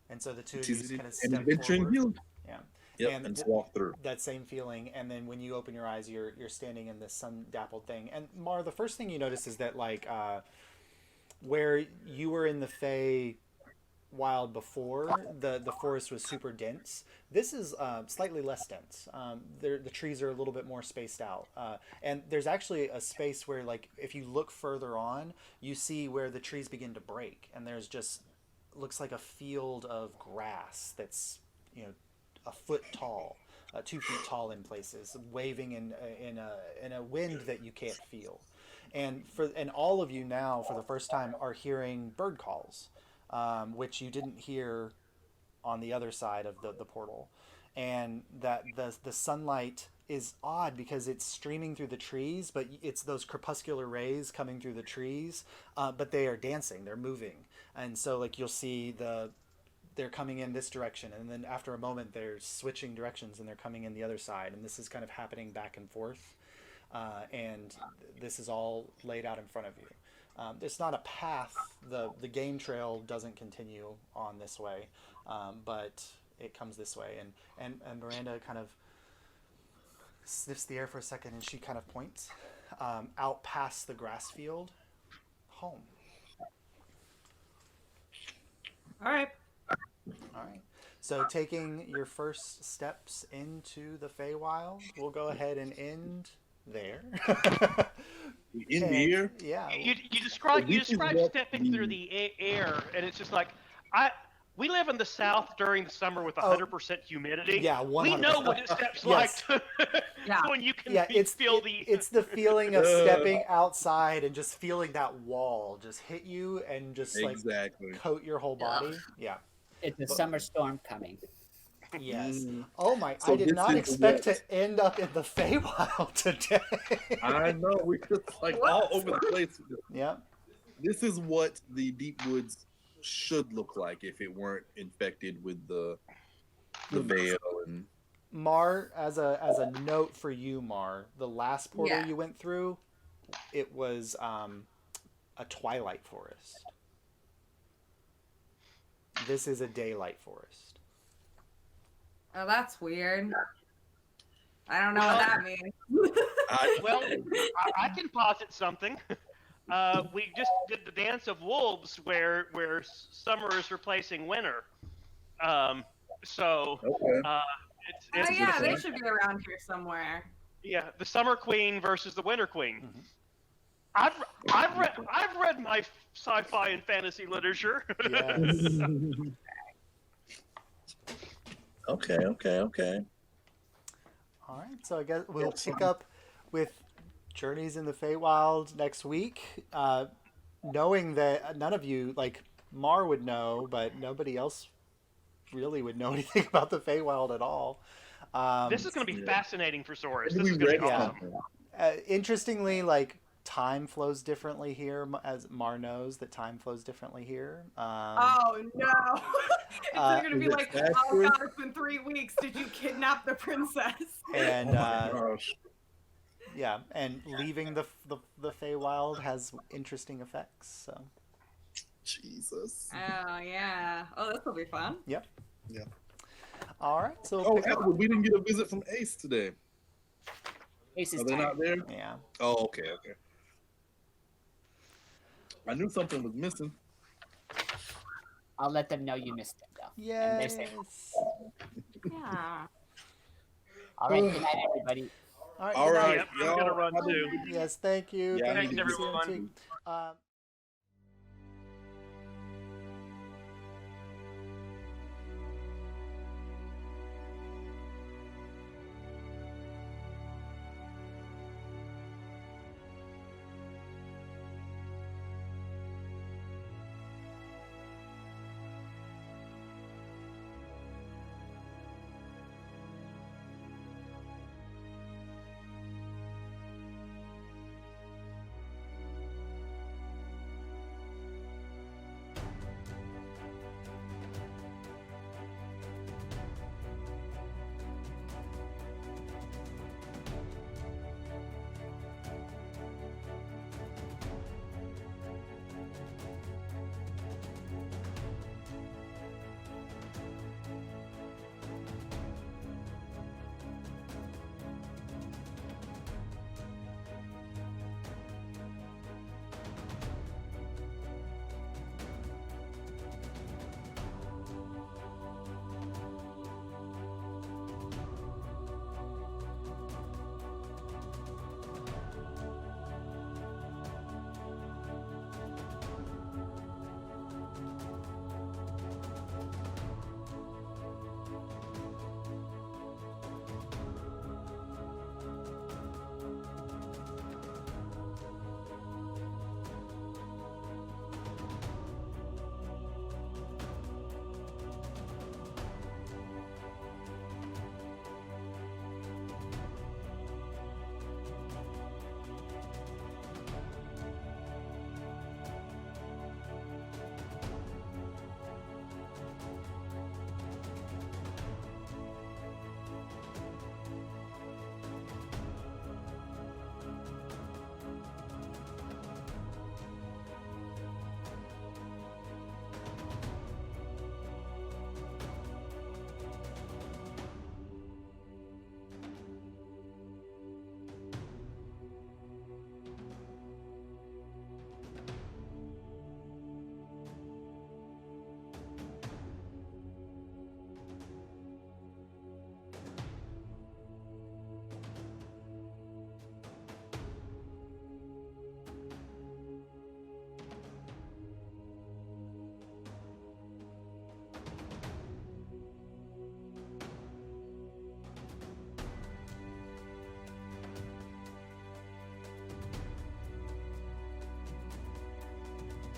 And so the two of
It
you
is
just kind of
an
step
adventure in
forward.
guild.
Yeah.
Yep, and just walk through.
That same feeling, and then when you open your eyes, you're standing in this sun-dappled thing. And Mar, the first thing you notice is that like where you were in the Fey wild before, the forest was super dense. This is slightly less dense. The trees are a little bit more spaced out, and there's actually a space where, like, if you look further on, you see where the trees begin to break, and there's just looks like a field of grass that's a foot tall, 2 feet tall in places, waving in a wind that you can't feel. And all of you now, for the first time, are hearing bird calls, which you didn't hear on the other side of the portal. And that the sunlight is odd because it's streaming through the trees, but it's those crepuscular rays coming through the trees, but they are dancing, they're moving. And so like you'll see they're coming in this direction, and then after a moment they're switching directions and they're coming in the other side, and this is kind of happening back and forth. And this is all laid out in front of you. It's not a path. The game trail doesn't continue on this way, but it comes this way. And Miranda kind of sniffs the air for a second, and she kind of points out past the grass field, home.
All right.
All right. So taking your first steps into the Feywild, we'll go ahead and end there.
In here?
Yeah.
You describe
what
stepping through the air, and it's just like we live in the South during the summer with 100% humidity.
Yeah, 100%.
We know what it steps
Yes.
like
Yeah.
when you can
It's the feeling of stepping outside and just feeling that wall just hit you and just
Exactly.
like coat your whole body. Yeah.
It's a summer storm coming.
Yes.
Mm.
Oh my!
So
I did
this
not
is
expect
what-
to end up in the Feywild today.
I know, we're just like all over the place.
Yeah.
This is what the deep woods should look like if it weren't infected with the veil and
Mar, as a note for you, Mar, the last portal
Yeah.
you went through, it was a twilight forest. This is a daylight forest.
Oh, that's weird. I don't know what that means.
Well, I can posit something. We just did the Dance of Wolves, where summer is replacing winter. So
Okay.
it's
Oh yeah, they
point.
should be around here somewhere.
yeah, the Summer Queen versus the Winter Queen.
Mhm.
I've read my sci-fi and fantasy literature.
Yes.
Okay.
All right. So I guess we'll pick up with Journeys in the Feywild next week, knowing that none of you, like Mar would know, but nobody else really would know anything about the Feywild at all.
This is going to be fascinating for Soros.
Maybe
This is
we
going to be
read
awesome.
something.
Interestingly, like time flows differently here, as Mar knows that time flows differently here.
Oh no! It's gonna be
Is it
like, oh
faster?
god, it's been 3 weeks. Did you kidnap the princess?
And
Oh my gosh.
yeah, and leaving the Feywild has interesting effects. So
Jesus.
Oh yeah. Oh, this will be fun.
all right, so we'll
Oh,
pick up.
Edward, we didn't get a visit from Ace today.
Ace is
Are they
tired.
not there?
Yeah.
Oh, okay. I knew something was missing.
I'll let them know you missed them, though. And they're
Yes.
safe.
Yeah.
All right, good night, everybody.
All right.
All
good
right.
night.
Yep, I'm going to run too.
Yes, thank you.
Yeah, I
Thank
need
you,
to
get
CMT.
going.